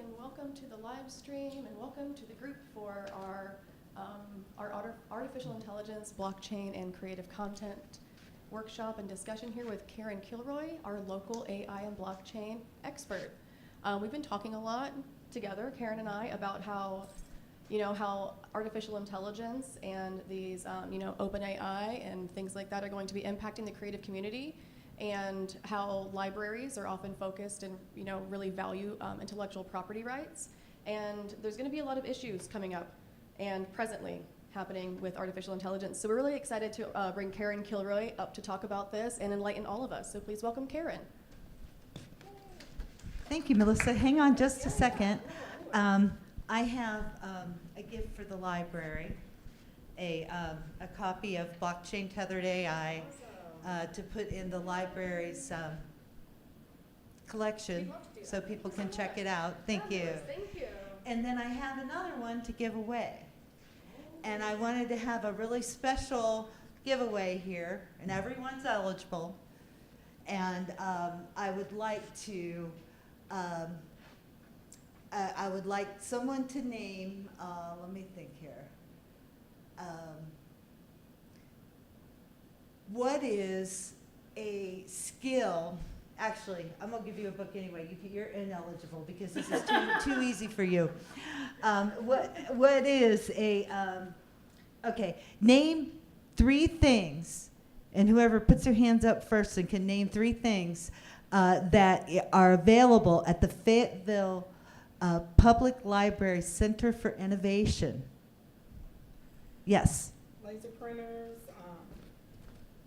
and welcome to the live stream, and welcome to the group for our artificial intelligence, blockchain, and creative content workshop and discussion here with Karen Kilroy, our local AI and blockchain expert. We've been talking a lot together, Karen and I, about how artificial intelligence and these, open AI and things like that are going to be impacting the creative community, and how libraries are often focused and really value intellectual property rights. And there's going to be a lot of issues coming up and presently happening with artificial intelligence. So we're really excited to bring Karen Kilroy up to talk about this and enlighten all of us. So please welcome Karen. Thank you, Melissa. Hang on just a second. I have a gift for the library, a copy of Blockchain Tethered AI to put in the library's collection so people can check it out. Thank you. Thank you. And then I have another one to give away. And I wanted to have a really special giveaway here, and everyone's eligible. And I would like to, I would like someone to name, let me think here. What is a skill? Actually, I'm gonna give you a book anyway. You're ineligible because this is too easy for you. What is a, okay, name 3 things, and whoever puts their hands up first and can name 3 things that are available at the Fayetteville Public Library Center for Innovation. Yes. Laser printers,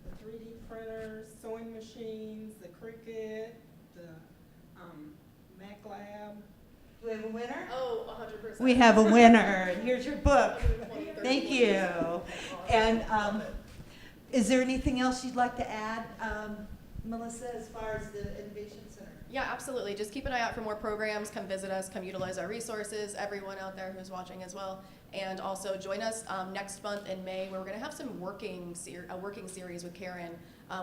the 3D printers, sewing machines, the Cricut, the Mac Lab. Do we have a winner? Oh, 100%. We have a winner, and here's your book. Thank you. And is there anything else you'd like to add, Melissa, as far as the Innovation Center? Yeah, absolutely. Just keep an eye out for more programs. Come visit us. Come utilize our resources. Everyone out there who's watching as well. And also join us next month in May, where we're going to have some working series with Karen,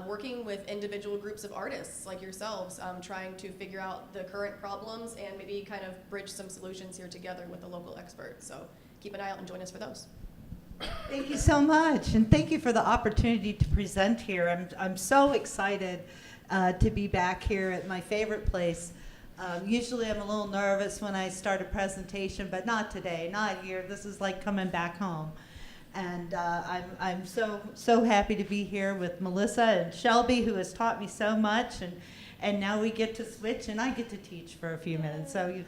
working with individual groups of artists like yourselves, trying to figure out the current problems and maybe kind of bridge some solutions here together with the local experts. So keep an eye out and join us for those. Thank you so much, and thank you for the opportunity to present here. I'm so excited to be back here at my favorite place. Usually I'm a little nervous when I start a presentation, but not today, not here. This is like coming back home. And I'm so happy to be here with Melissa and Shelby, who has taught me so much, and now we get to switch and I get to teach for a few minutes. So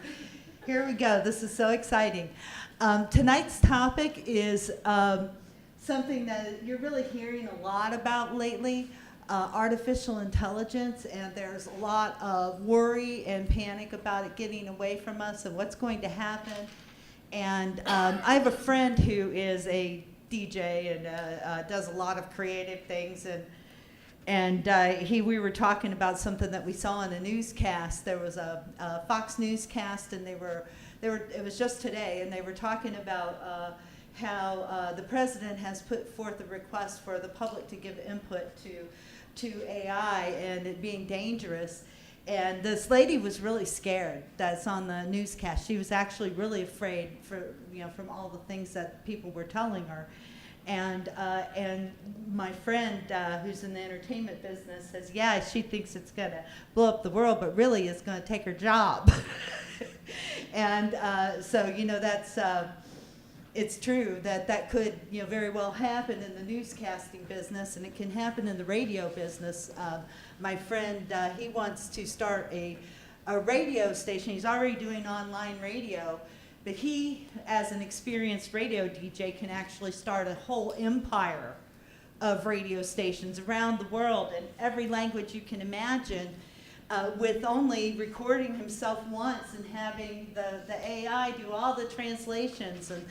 here we go. This is so exciting. Tonight's topic is something that you're really hearing a lot about lately. Artificial intelligence, and there's a lot of worry and panic about it getting away from us and what's going to happen. And I have a friend who is a DJ and does a lot of creative things, and we were talking about something that we saw in a newscast. There was a Fox newscast, and it was just today, and they were talking about how the president has put forth a request for the public to give input to AI and it being dangerous. And this lady was really scared. That's on the newscast. She was actually really afraid from all the things that people were telling her. And my friend who's in the entertainment business says, yeah, she thinks it's going to blow up the world, but really it's going to take her job. And so that's it's true that could very well happen in the newscasting business, and it can happen in the radio business. My friend, he wants to start a radio station. He's already doing online radio, but he, as an experienced radio DJ, can actually start a whole empire of radio stations around the world in every language you can imagine, with only recording himself once and having the AI do all the translations and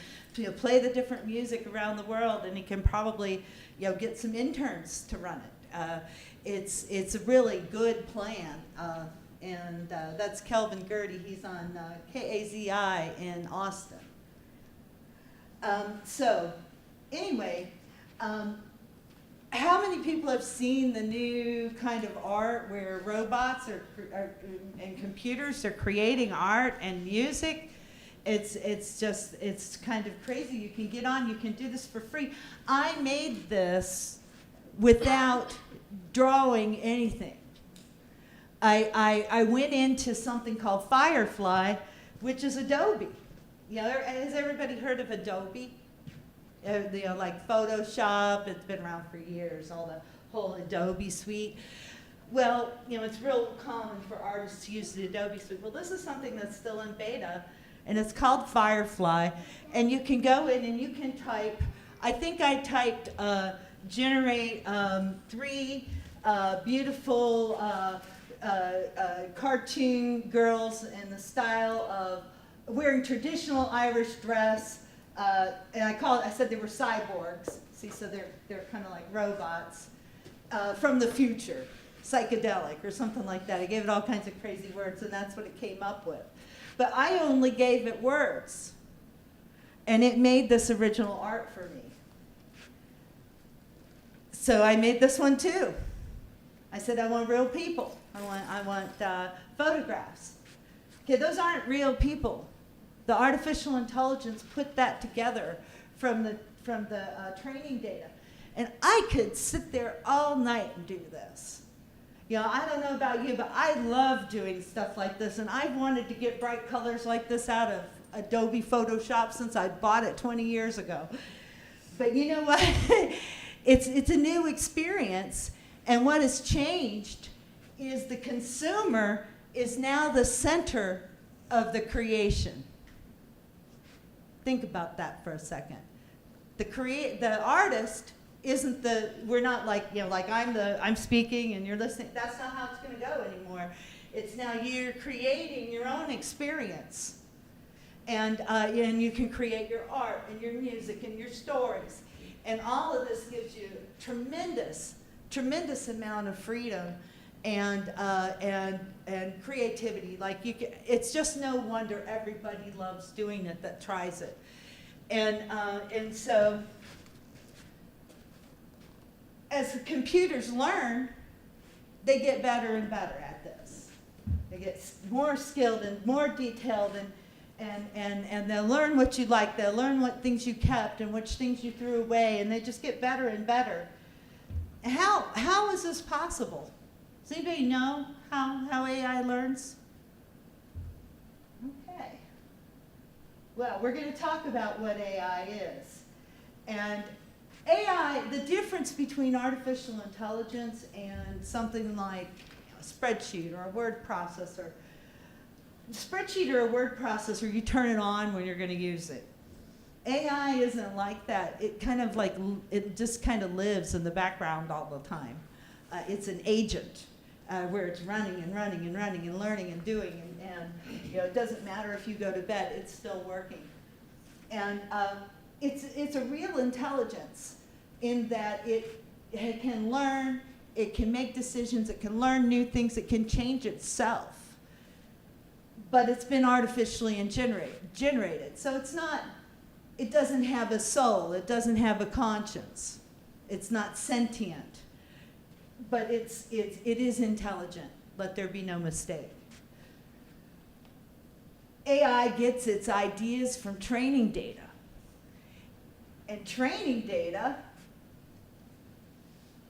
play the different music around the world, and he can probably get some interns to run it. It's a really good plan, and that's Kelvin Gertie. He's on KAZI in Austin. So anyway, how many people have seen the new kind of art where robots and computers are creating art and music? It's kind of crazy. You can get on, you can do this for free. I made this without drawing anything. I went into something called Firefly, which is Adobe. You know, has everybody heard of Adobe? Like Photoshop, it's been around for years, all the whole Adobe suite. Well, it's real common for artists to use the Adobe suite. Well, this is something that's still in beta, and it's called Firefly. And you can go in and you can type, I think I typed generate 3 beautiful cartoon girls in the style of wearing traditional Irish dress, and I said they were cyborgs. See, so they're kind of like robots from the future, psychedelic or something like that. I gave it all kinds of crazy words, and that's what it came up with. But I only gave it words, and it made this original art for me. So I made this one too. I said I want real people. I want photographs. Okay, those aren't real people. The artificial intelligence put that together from the training data. And I could sit there all night and do this. I don't know about you, but I love doing stuff like this. And I've wanted to get bright colors like this out of Adobe Photoshop since I bought it 20 years ago. But you know what? It's a new experience. And what has changed is the consumer is now the center of the creation. Think about that for a second. The artist isn't we're not like, like I'm speaking and you're listening. That's not how it's going to go anymore. It's now you're creating your own experience. And you can create your art and your music and your stories. And all of this gives you tremendous amount of freedom and creativity. It's just no wonder everybody loves doing it that tries it. And so as the computers learn, they get better and better at this. They get more skilled and more detailed, and they'll learn what you like. They'll learn what things you kept and which things you threw away, and they just get better and better. How is this possible? Does anybody know how AI learns? Okay. Well, we're going to talk about what AI is. And AI, the difference between artificial intelligence and something like a spreadsheet or a word processor. Spreadsheet or a word processor, you turn it on when you're going to use it. AI isn't like that. It just kind of lives in the background all the time. It's an agent where it's running and running and running and learning and doing, and it doesn't matter if you go to bed, it's still working. And it's a real intelligence in that it can learn, it can make decisions, it can learn new things, it can change itself. But it's been artificially generated. So it doesn't have a soul, it doesn't have a conscience. It's not sentient. But it is intelligent. Let there be no mistake. AI gets its ideas from training data. And training data,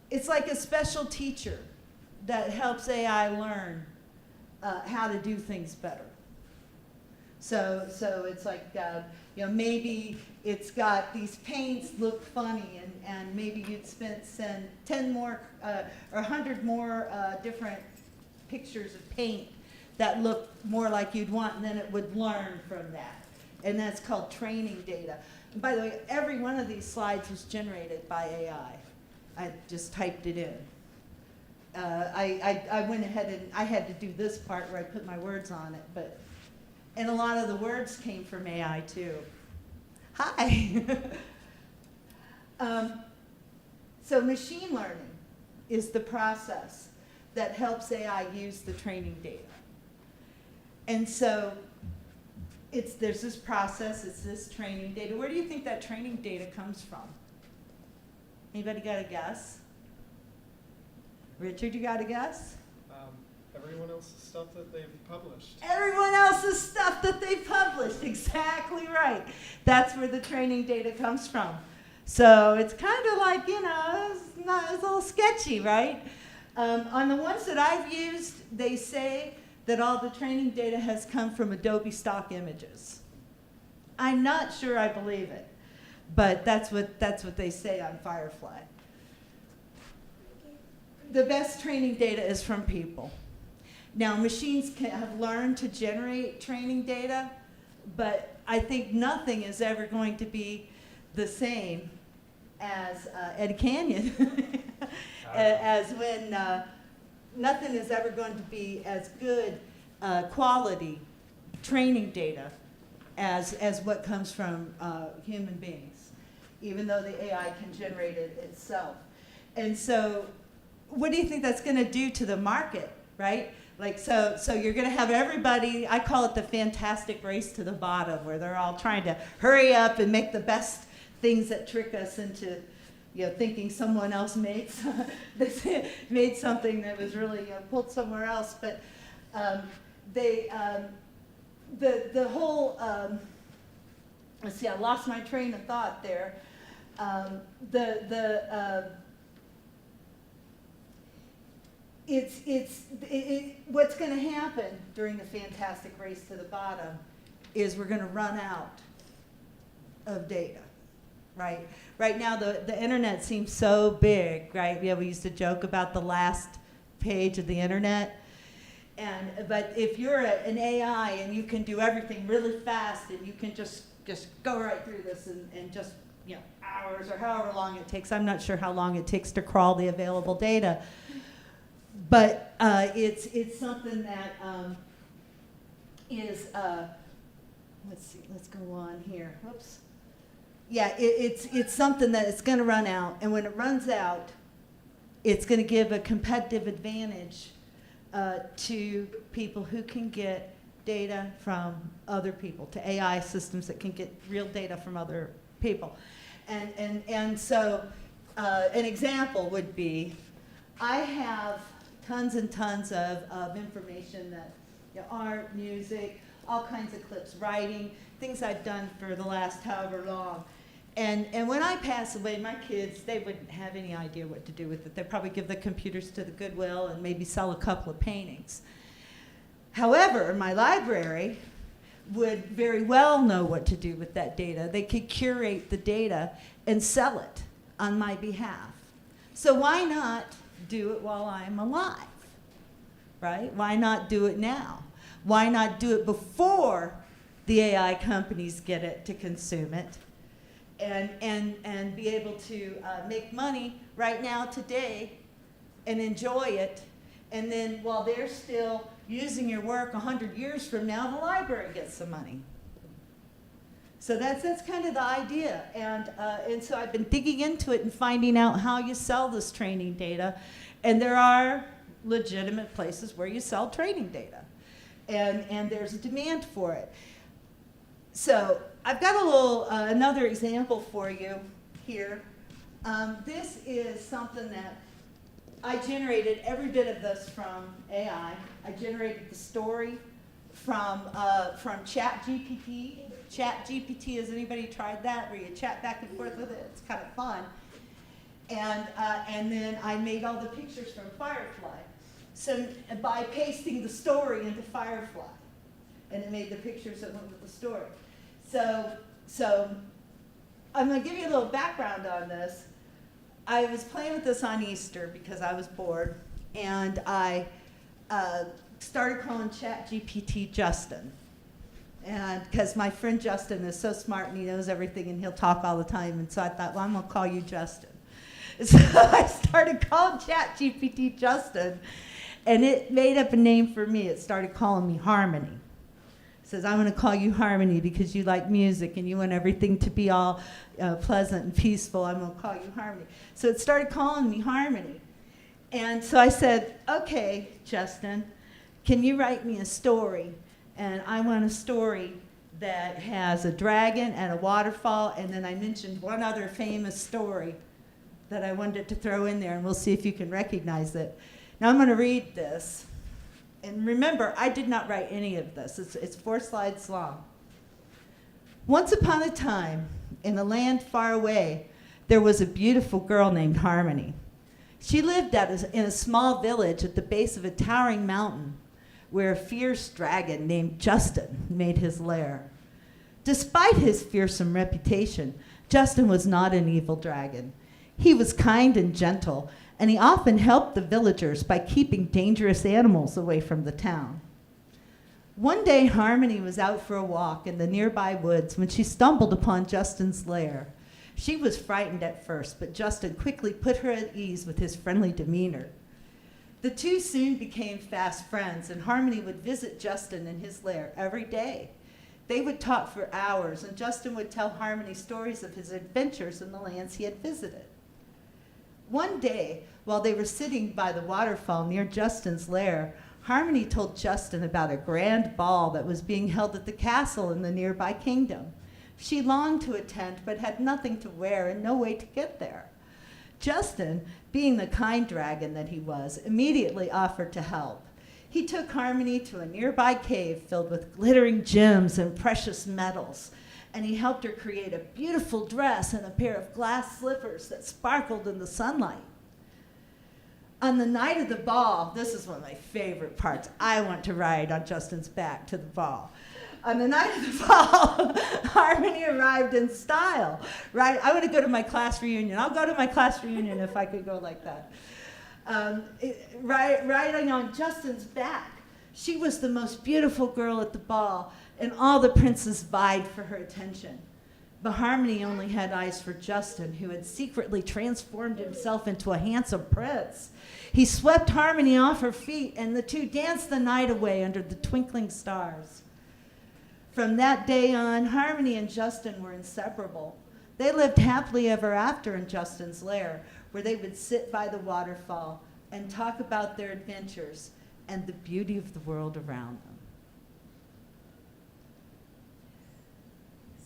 it's like a special teacher that helps AI learn how to do things better. So it's like, maybe it's got these paints look funny, and maybe you'd send 10 more or 100 more different pictures of paint that look more like you'd want, and then it would learn from that. And that's called training data. And by the way, every one of these slides was generated by AI. I just typed it in. I went ahead and I had to do this part where I put my words on it, and a lot of the words came from AI too. Hi. So machine learning is the process that helps AI use the training data. And so there's this process, it's this training data. Where do you think that training data comes from? Anybody got a guess? Richard, you got a guess? Everyone else's stuff that they've published. Everyone else's stuff that they published. Exactly right. That's where the training data comes from. So it's kind of like, it's a little sketchy, right? On the ones that I've used, they say that all the training data has come from Adobe stock images. I'm not sure I believe it, but that's what they say on Firefly. The best training data is from people. Now, machines have learned to generate training data, but I think nothing is ever going to be the same as Ed Canyon, as when nothing is ever going to be as good quality training data as what comes from human beings, even though the AI can generate it itself. And so what do you think that's going to do to the market, right? Like, so you're going to have everybody, I call it the fantastic race to the bottom, where they're all trying to hurry up and make the best things that trick us into, thinking someone else made something that was really pulled somewhere else. But the whole, let's see, I lost my train of thought there. What's going to happen during the fantastic race to the bottom is we're going to run out of data, right? Right now, the internet seems so big, right? Yeah, we used to joke about the last page of the internet. But if you're an AI and you can do everything really fast and you can just go right through this and just, hours or however long it takes, I'm not sure how long it takes to crawl the available data. But it's something that is, let's see, let's go on here. Whoops. Yeah, it's something that it's going to run out, and when it runs out, it's going to give a competitive advantage to people who can get data from other people, to AI systems that can get real data from other people. And so an example would be, I have tons and tons of information that, art, music, all kinds of clips, writing, things I've done for the last however long. And when I pass away, my kids, they wouldn't have any idea what to do with it. They'd probably give the computers to the Goodwill and maybe sell a couple of paintings. However, my library would very well know what to do with that data. They could curate the data and sell it on my behalf. So why not do it while I'm alive, right? Why not do it now? Why not do it before the AI companies get it to consume it and be able to make money right now, today, and enjoy it, and then while they're still using your work 100 years from now, the library gets the money. So that's kind of the idea, and so I've been digging into it and finding out how you sell this training data, and there are legitimate places where you sell training data, and there's a demand for it. So I've got a little another example for you here. This is something that I generated every bit of this from AI. I generated the story from ChatGPT. ChatGPT, has anybody tried that, where you chat back and forth with it? It's kind of fun. And then I made all the pictures from Firefly. So by pasting the story into Firefly, and it made the pictures that went with the story. So I'm going to give you a little background on this. I was playing with this on Easter because I was bored, and I started calling ChatGPT Justin. And because my friend Justin is so smart and he knows everything and he'll talk all the time, and so I thought, well, I'm going to call you Justin. So I started calling ChatGPT Justin, and it made up a name for me. It started calling me Harmony. It says, I'm going to call you Harmony because you like music and you want everything to be all pleasant and peaceful. I'm going to call you Harmony. So it started calling me Harmony. And so I said, okay, Justin, can you write me a story? And I want a story that has a dragon and a waterfall, and then I mentioned one other famous story that I wanted to throw in there, and we'll see if you can recognize it. Now I'm going to read this. And remember, I did not write any of this. It's 4 slides long. Once upon a time, in a land far away, there was a beautiful girl named Harmony. She lived in a small village at the base of a towering mountain where a fierce dragon named Justin made his lair. Despite his fearsome reputation, Justin was not an evil dragon. He was kind and gentle, and he often helped the villagers by keeping dangerous animals away from the town. One day, Harmony was out for a walk in the nearby woods when she stumbled upon Justin's lair. She was frightened at first, but Justin quickly put her at ease with his friendly demeanor. The two soon became fast friends, and Harmony would visit Justin in his lair every day. They would talk for hours, and Justin would tell Harmony stories of his adventures in the lands he had visited. One day, while they were sitting by the waterfall near Justin's lair, Harmony told Justin about a grand ball that was being held at the castle in the nearby kingdom. She longed to attend, but had nothing to wear and no way to get there. Justin, being the kind dragon that he was, immediately offered to help. He took Harmony to a nearby cave filled with glittering gems and precious metals, and he helped her create a beautiful dress and a pair of glass slippers that sparkled in the sunlight. On the night of the ball, this is one of my favorite parts. I want to ride on Justin's back to the ball. On the night of the ball, Harmony arrived in style, right? I want to go to my class reunion. I'll go to my class reunion if I could go like that. Riding on Justin's back. She was the most beautiful girl at the ball, and all the princes vied for her attention. But Harmony only had eyes for Justin, who had secretly transformed himself into a handsome prince. He swept Harmony off her feet, and the two danced the night away under the twinkling stars. From that day on, Harmony and Justin were inseparable. They lived happily ever after in Justin's lair, where they would sit by the waterfall and talk about their adventures and the beauty of the world around them.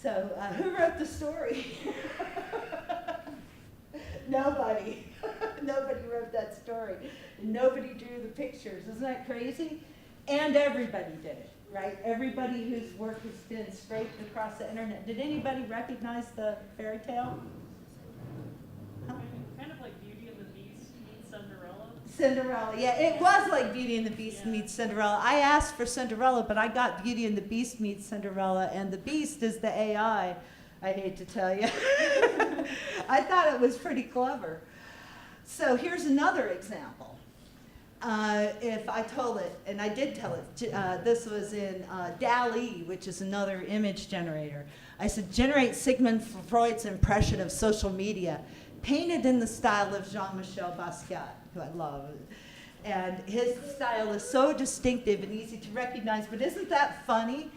So, who wrote the story? Nobody. Nobody wrote that story. And nobody drew the pictures. Isn't that crazy? And everybody did it, right? Everybody whose work has been scraped across the internet. Did anybody recognize the fairy tale? Huh? Kind of like Beauty and the Beast meets Cinderella. Cinderella, yeah, it was like Beauty and the Beast meets Cinderella. I asked for Cinderella, but I got Beauty and the Beast meets Cinderella, and the Beast is the AI, I hate to tell you. I thought it was pretty clever. So here's another example. If I told it, and I did tell it, this was in DALL-E, which is another image generator. I said, generate Sigmund Freud's impression of social media, painted in the style of Jean-Michel Basquiat, who I love. And his style is so distinctive and easy to recognize, but isn't that funny?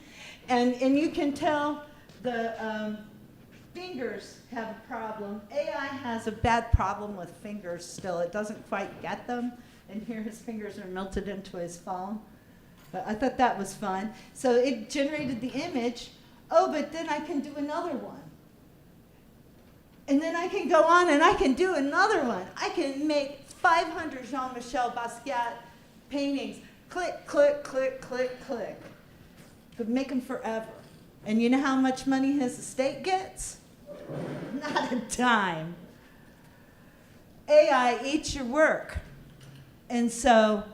And you can tell the fingers have a problem. AI has a bad problem with fingers still. It doesn't quite get them. And here his fingers are melted into his phone. But I thought that was fun. So it generated the image. Oh, but then I can do another one. And then I can go on and I can do another one. I can make 500 Jean-Michel Basquiat paintings. Click, click, click, click, click. Could make them forever. And you know how much money his estate gets? Not a dime. AI eats your work. And so,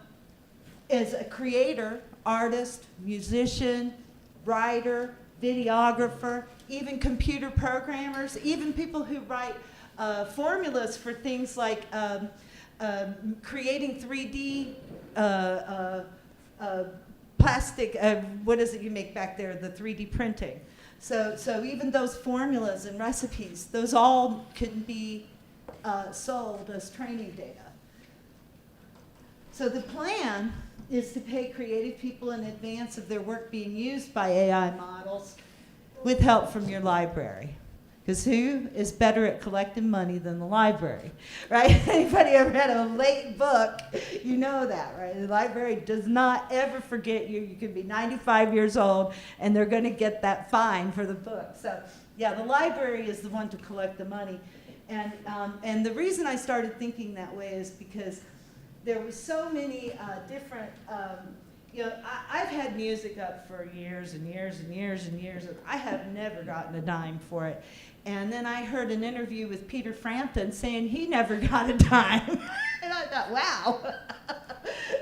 as a creator, artist, musician, writer, videographer, even computer programmers, even people who write formulas for things like creating 3D plastic, what is it you make back there, the 3D printing. So even those formulas and recipes, those all can be sold as training data. So the plan is to pay creative people in advance of their work being used by AI models with help from your library. Because who is better at collecting money than the library, right? Anybody ever had a late book, you know that, right? The library does not ever forget you. You could be 95 years old, and they're going to get that fine for the book. So, yeah, the library is the one to collect the money. And the reason I started thinking that way is because there was so many different, I've had music up for years and years and years and years, and I have never gotten a dime for it. And then I heard an interview with Peter Frampton saying he never got a dime. And I thought, wow,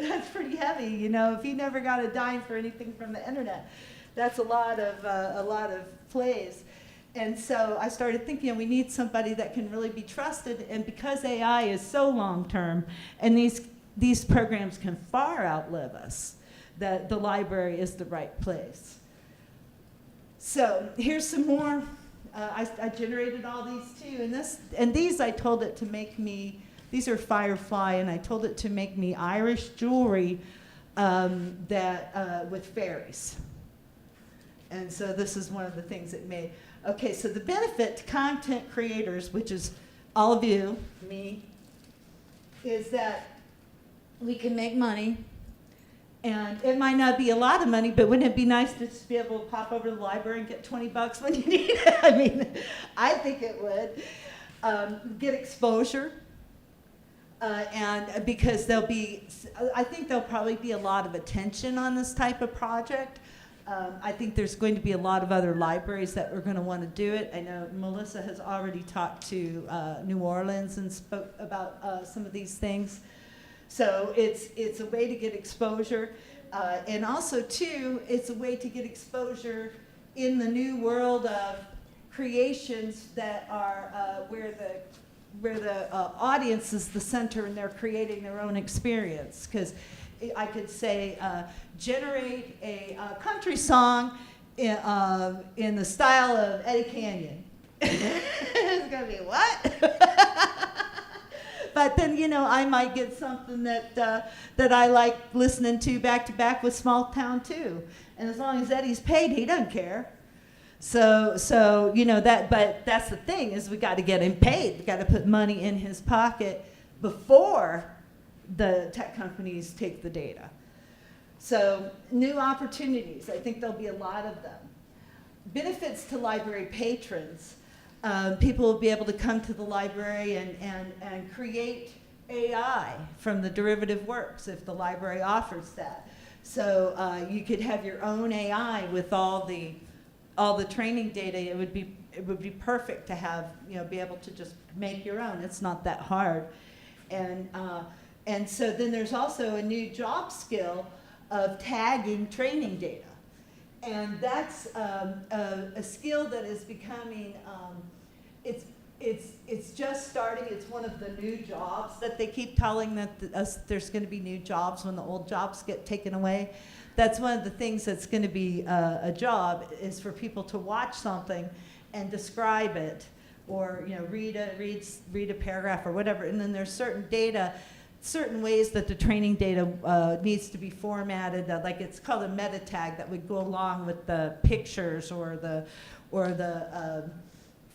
that's pretty heavy, if he never got a dime for anything from the internet. That's a lot of plays. And so I started thinking we need somebody that can really be trusted, and because AI is so long-term, and these programs can far outlive us, that the library is the right place. So here's some more. I generated all these too, and these I told it to make me, these are Firefly, and I told it to make me Irish jewelry with fairies. And so this is one of the things it made. Okay, so the benefit to content creators, which is all of you, me, is that we can make money. And it might not be a lot of money, but wouldn't it be nice to just be able to pop over to the library and get $20 when you need it? I mean, I think it would. Get exposure. And because I think there'll probably be a lot of attention on this type of project. I think there's going to be a lot of other libraries that are going to want to do it. I know Melissa has already talked to New Orleans and spoke about some of these things. So it's a way to get exposure. And also, too, it's a way to get exposure in the new world of creations that are where the audience is the center and they're creating their own experience. Because I could say, generate a country song in the style of Eddie Canyon. It's going to be what? But then, I might get something that I like listening to back with Small Town 2. And as long as Eddie's paid, he doesn't care. So but that's the thing, is we got to get him paid. We got to put money in his pocket before the tech companies take the data. So new opportunities, I think there'll be a lot of them. Benefits to library patrons. People will be able to come to the library and create AI from the derivative works if the library offers that. So you could have your own AI with all the training data. It would be perfect to have, be able to just make your own. It's not that hard. And so then there's also a new job skill of tagging training data. And that's a skill that is becoming, it's just starting. It's one of the new jobs that they keep telling that there's going to be new jobs when the old jobs get taken away. That's one of the things that's going to be a job, is for people to watch something and describe it, or read a paragraph or whatever. And then there's certain ways that the training data needs to be formatted. Like it's called a meta tag that would go along with the pictures or the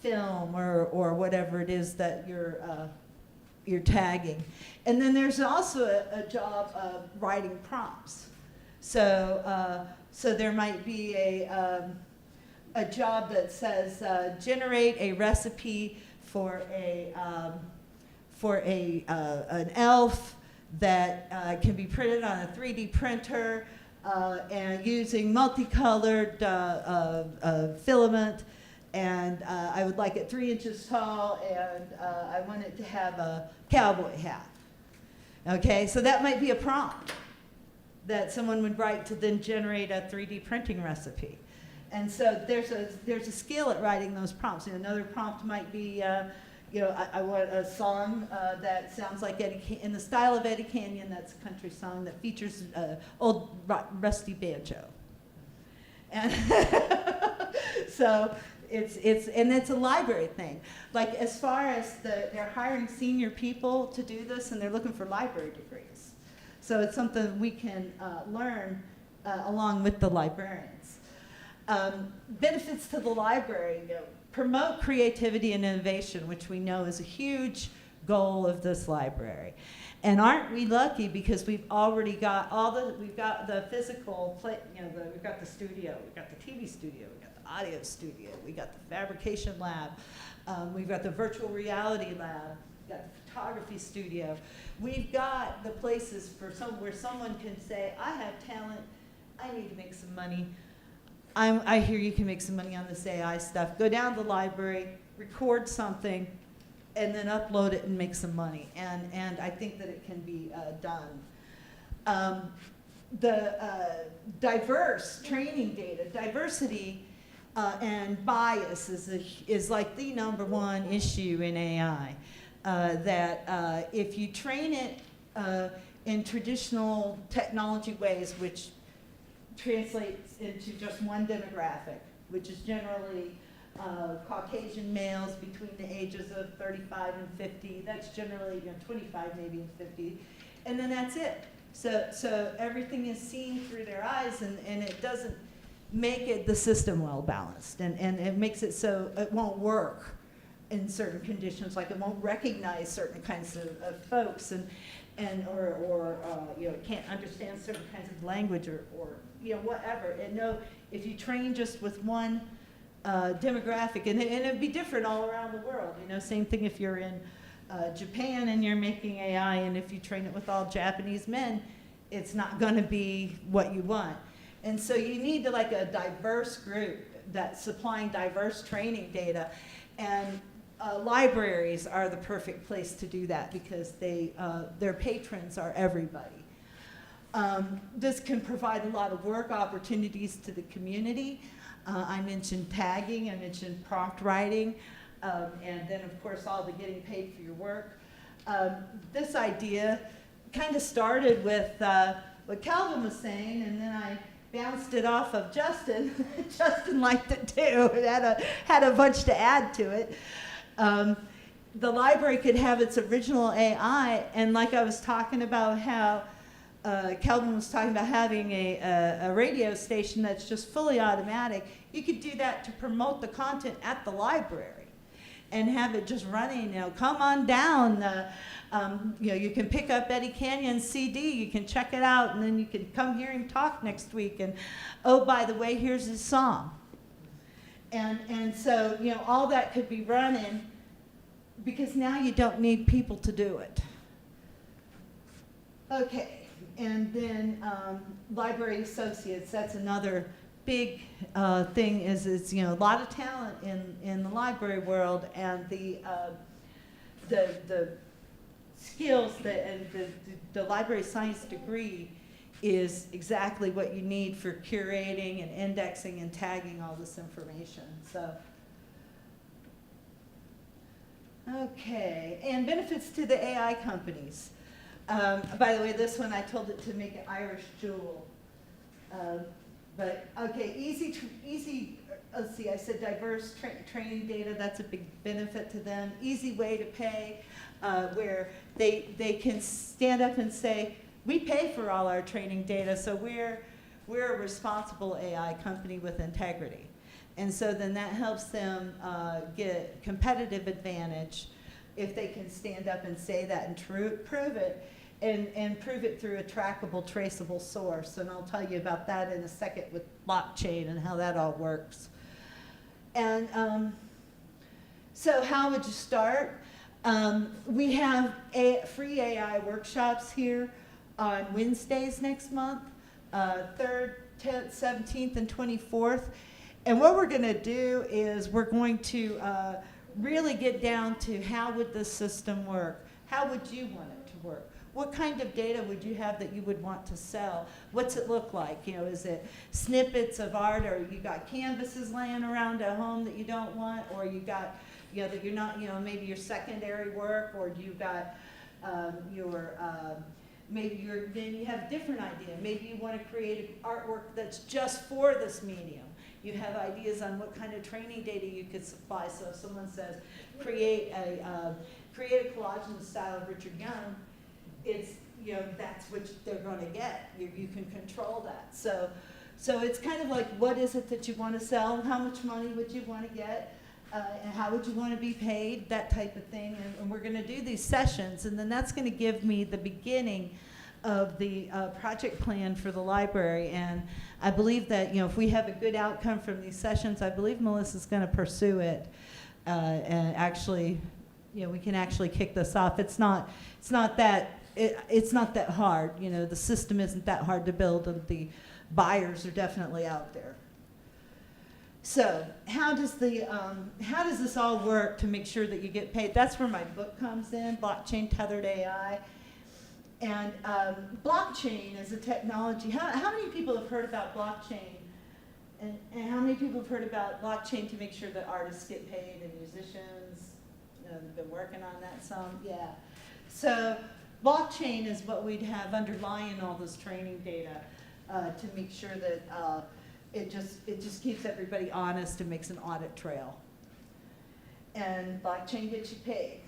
film or whatever it is that you're tagging. And then there's also a job of writing prompts. So there might be a job that says generate a recipe for an elf that can be printed on a 3D printer and using multicolored filament. And I would like it 3 inches tall, and I want it to have a cowboy hat. Okay, so that might be a prompt that someone would write to then generate a 3D printing recipe. And so there's a skill at writing those prompts. Another prompt might be, I want a song that sounds like in the style of Eddie Canyon. That's a country song that features old rusty banjo. And so it's a library thing. Like as far as they're hiring senior people to do this, and they're looking for library degrees. So it's something we can learn along with the librarians. Benefits to the library, promote creativity and innovation, which we know is a huge goal of this library. And aren't we lucky, because we've already got we've got the physical, we've got the studio, we've got the TV studio, we've got the audio studio, we got the fabrication lab, we've got the virtual reality lab, we've got the photography studio. We've got the places where someone can say, I have talent, I need to make some money. I hear you can make some money on this AI stuff. Go down to the library, record something, and then upload it and make some money. And I think that it can be done. The diverse training data, diversity and bias is like the #1 issue in AI. That if you train it in traditional technology ways, which translates into just one demographic, which is generally Caucasian males between the ages of 35 and 50. That's generally 25 maybe and 50. And then that's it. So everything is seen through their eyes, and it doesn't make it the system well balanced. And it makes it so it won't work in certain conditions, like it won't recognize certain kinds of folks or can't understand certain kinds of language or whatever. And no, if you train just with one demographic, and it'd be different all around the world. Same thing if you're in Japan and you're making AI, and if you train it with all Japanese men, it's not going to be what you want. And so you need like a diverse group that's supplying diverse training data, and libraries are the perfect place to do that because their patrons are everybody. This can provide a lot of work opportunities to the community. I mentioned tagging, I mentioned prompt writing, and then of course all the getting paid for your work. This idea kind of started with what Calvin was saying, and then I bounced it off of Justin. Justin liked it too. It had a bunch to add to it. The library could have its original AI, and like I was talking about how Kelvin was talking about having a radio station that's just fully automatic, you could do that to promote the content at the library and have it just running, come on down. You can pick up Eddie Canyon's CD, you can check it out, and then you can come hear him talk next week, and oh, by the way, here's his song. And so, all that could be running because now you don't need people to do it. Okay, and then library associates, that's another big thing is a lot of talent in the library world, and the skills and the library science degree is exactly what you need for curating and indexing and tagging all this information. So, okay, and benefits to the AI companies. By the way, this one I told it to make an Irish jewel. But okay, easy. Let's see. I said diverse training data. That's a big benefit to them. Easy way to pay, where they can stand up and say, we pay for all our training data, so we're a responsible AI company with integrity. And so then that helps them get competitive advantage if they can stand up and say that and prove it, and prove it through a trackable, traceable source. And I'll tell you about that in a second with blockchain and how that all works. And so how would you start? We have free AI workshops here on Wednesdays next month, 3rd, 10th, 17th, and 24th. And what we're going to do is we're going to really get down to how would the system work? How would you want it to work? What kind of data would you have that you would want to sell? What's it look like? Is it snippets of art, or you got canvases laying around at home that you don't want, or you got, that you're not, maybe your secondary work, or you got then you have a different idea. Maybe you want to create artwork that's just for this medium. You have ideas on what kind of training data you could supply. So if someone says, create a collage in the style of Richard Young, it's, that's what they're going to get. You can control that. So it's kind of like, what is it that you want to sell? How much money would you want to get? And how would you want to be paid? That type of thing. And we're going to do these sessions, and then that's going to give me the beginning of the project plan for the library, and I believe that, if we have a good outcome from these sessions, I believe Melissa's going to pursue it, and actually, we can actually kick this off. It's not that hard. The system isn't that hard to build, and the buyers are definitely out there. So how does this all work to make sure that you get paid? That's where my book comes in, Blockchain Tethered AI. And blockchain is a technology. How many people have heard about blockchain? And how many people have heard about blockchain to make sure that artists get paid and musicians? They've been working on that some? Yeah. So blockchain is what we'd have underlying all this training data to make sure that it just keeps everybody honest and makes an audit trail. And blockchain gets you paid.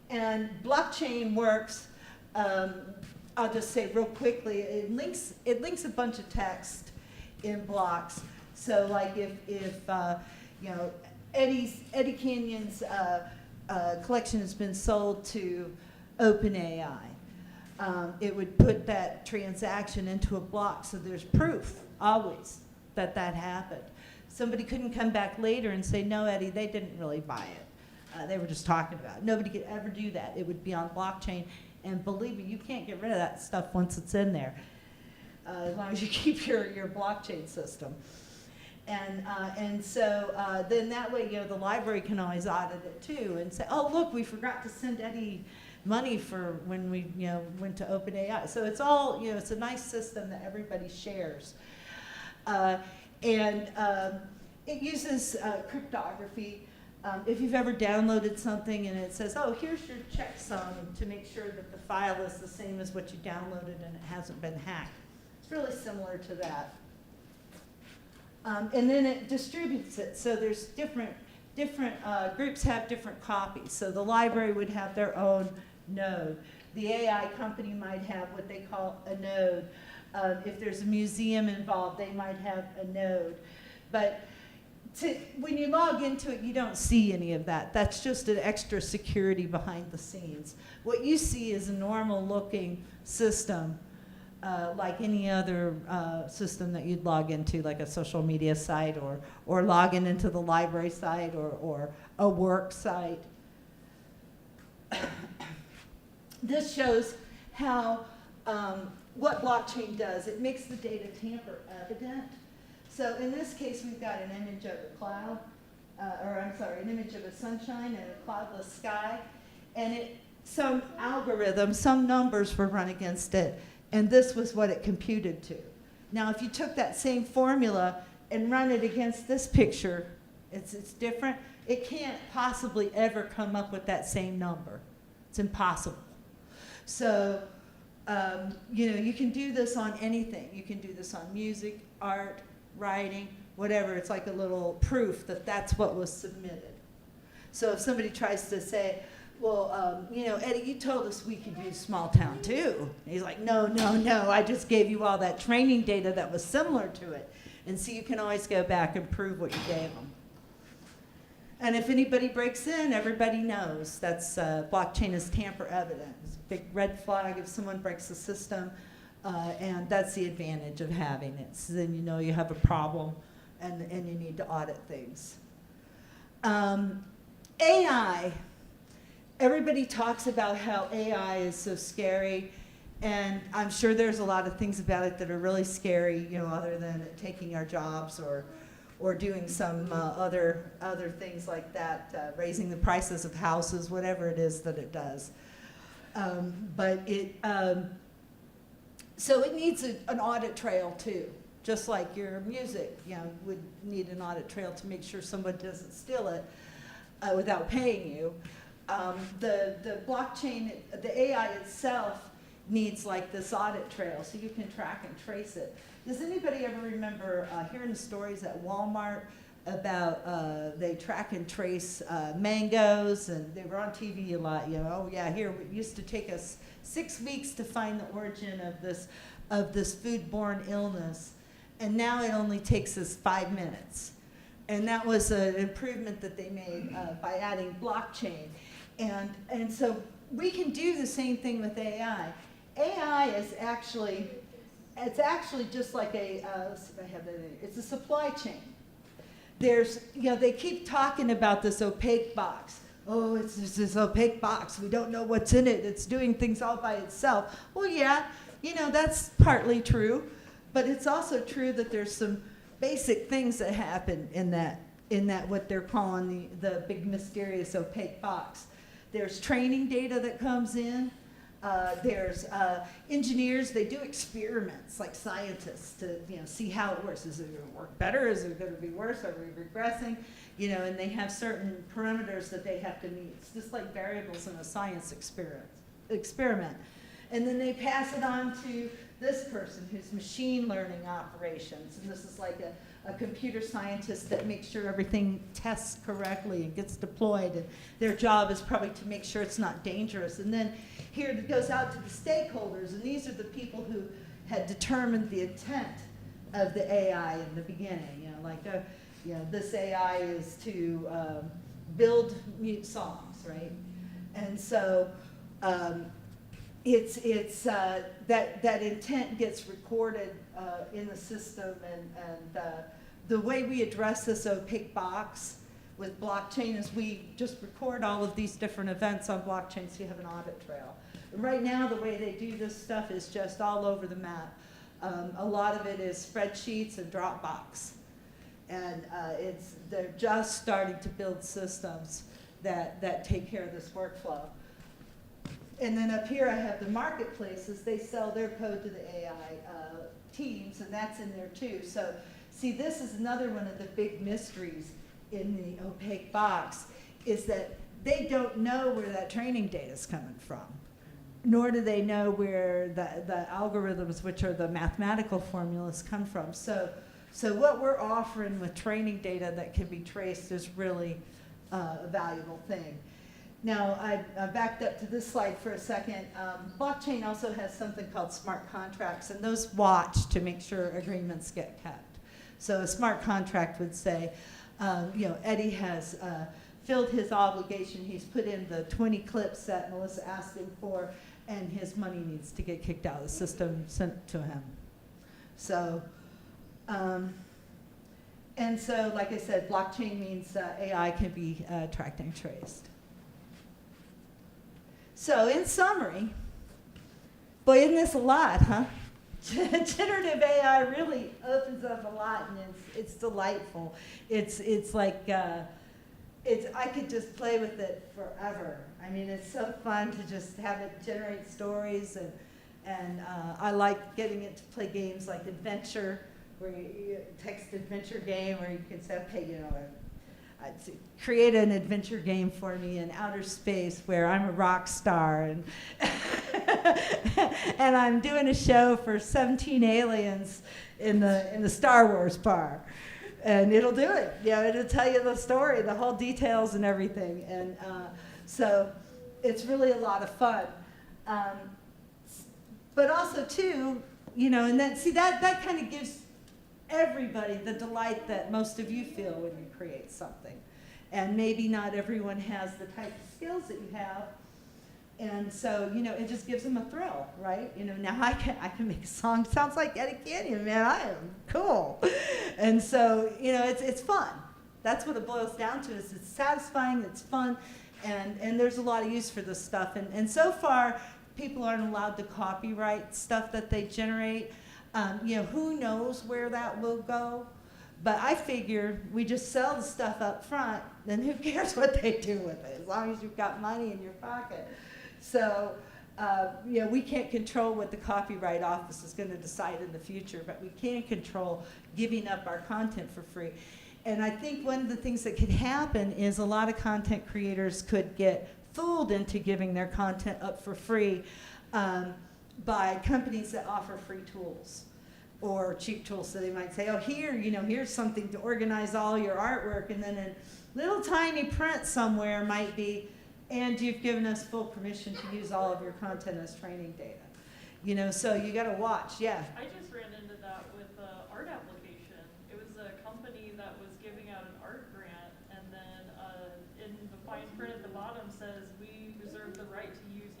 And blockchain works, I'll just say real quickly, it links a bunch of text in blocks. So like if Eddie Canyon's collection has been sold to OpenAI, it would put that transaction into a block, so there's proof always that happened. Somebody couldn't come back later and say, no, Eddie, they didn't really buy it. They were just talking about it. Nobody could ever do that. It would be on blockchain, and believe me, you can't get rid of that stuff once it's in there, as long as you keep your blockchain system. And so then that way, the library can always audit it too and say, oh, look, we forgot to send Eddie money for when we went to OpenAI. So it's all, it's a nice system that everybody shares. And it uses cryptography. If you've ever downloaded something and it says, oh, here's your checksum, to make sure that the file is the same as what you downloaded and it hasn't been hacked. It's really similar to that. And then it distributes it. So there's different groups have different copies. So the library would have their own node. The AI company might have what they call a node. If there's a museum involved, they might have a node. But when you log into it, you don't see any of that. That's just an extra security behind the scenes. What you see is a normal looking system, like any other system that you'd log into, like a social media site or logging into the library site or a work site. This shows how what blockchain does. It makes the data tamper evident. So in this case, we've got an image of a cloud, an image of a sunshine and a cloudless sky, and some algorithm, some numbers were run against it, and this was what it computed to. Now, if you took that same formula and run it against this picture, it's different. It can't possibly ever come up with that same number. It's impossible. So, you can do this on anything. You can do this on music, art, writing, whatever. It's like a little proof that that's what was submitted. So if somebody tries to say, well, Eddie, you told us we could use small town too. And he's like, no, I just gave you all that training data that was similar to it. And so you can always go back and prove what you gave them. And if anybody breaks in, everybody knows. That's blockchain is tamper evident. It's a big red flag if someone breaks the system. And that's the advantage of having it. So then you have a problem and you need to audit things. AI. Everybody talks about how AI is so scary, and I'm sure there's a lot of things about it that are really scary, other than it taking our jobs or doing some other things like that, raising the prices of houses, whatever it is that it does. So it needs an audit trail too, just like your music, would need an audit trail to make sure someone doesn't steal it without paying you. The blockchain, the AI itself needs like this audit trail so you can track and trace it. Does anybody ever remember hearing the stories at Walmart about they track and trace mangoes, and they were on TV a lot, oh yeah, here it used to take us 6 weeks to find the origin of this foodborne illness, and now it only takes us 5 minutes. And that was an improvement that they made by adding blockchain. And so we can do the same thing with AI. AI is actually, it's actually just like a, let's see if I have that in, it's a supply chain. There's, they keep talking about this opaque box. Oh, it's this opaque box. We don't know what's in it. It's doing things all by itself. Well, yeah, that's partly true, but it's also true that there's some basic things that happen in that what they're calling the big mysterious opaque box. There's training data that comes in. There's engineers, they do experiments like scientists to see how it works. Is it going to work better? Is it going to be worse? Are we regressing? And they have certain parameters that they have to meet. It's just like variables in a science experiment. And then they pass it on to this person who's machine learning operations. And this is like a computer scientist that makes sure everything tests correctly and gets deployed. And their job is probably to make sure it's not dangerous. And then here it goes out to the stakeholders. And these are the people who had determined the intent of the AI in the beginning. This AI is to build mute songs, right? And so it's that intent gets recorded in the system, and the way we address this opaque box with blockchain is we just record all of these different events on blockchain so you have an audit trail. And right now the way they do this stuff is just all over the map. A lot of it is spreadsheets and Dropbox. And they're just starting to build systems that take care of this workflow. And then up here I have the marketplaces. They sell their code to the AI teams, and that's in there too. So see, this is another one of the big mysteries in the opaque box, is that they don't know where that training data is coming from, nor do they know where the algorithms, which are the mathematical formulas, come from. So what we're offering with training data that can be traced is really a valuable thing. Now, I backed up to this slide for a second. Blockchain also has something called smart contracts, and those watch to make sure agreements get kept. So a smart contract would say, Eddie has filled his obligation. He's put in the 20 clips that Melissa asked him for, and his money needs to get kicked out of the system, sent to him. So, and so, like I said, blockchain means AI can be tracked and traced. So, in summary, boy, isn't this a lot, huh? Generative AI really opens up a lot, and it's delightful. It's like I could just play with it forever. I mean, it's so fun to just have it generate stories, and I like getting it to play games like adventure, where you text adventure game, where you can say, okay, create an adventure game for me in outer space where I'm a rock star and and I'm doing a show for 17 aliens in the Star Wars bar, and it'll do it. It'll tell you the story, the whole details and everything, and so it's really a lot of fun. But also too, and that kind of gives everybody the delight that most of you feel when you create something. And maybe not everyone has the type of skills that you have. And so, it just gives them a thrill, right? Now I can make a song sounds like Eddie Canyon, man. I am cool. And so, it's fun. That's what it boils down to, is it's satisfying, it's fun, and there's a lot of use for this stuff. And so far, people aren't allowed to copyright stuff that they generate. Who knows where that will go? But I figure we just sell the stuff up front, then who cares what they do with it, as long as you've got money in your pocket. So, we can't control what the Copyright Office is going to decide in the future, but we can control giving up our content for free. And I think one of the things that could happen is a lot of content creators could get fooled into giving their content up for free by companies that offer free tools or cheap tools. So they might say, oh, here's something to organize all your artwork, and then in little tiny print somewhere might be, and you've given us full permission to use all of your content as training data. So you got to watch, yeah. I just ran into that with an art application. It was a company that was giving out an art grant, and then in the fine print at the bottom says, we reserve the right to use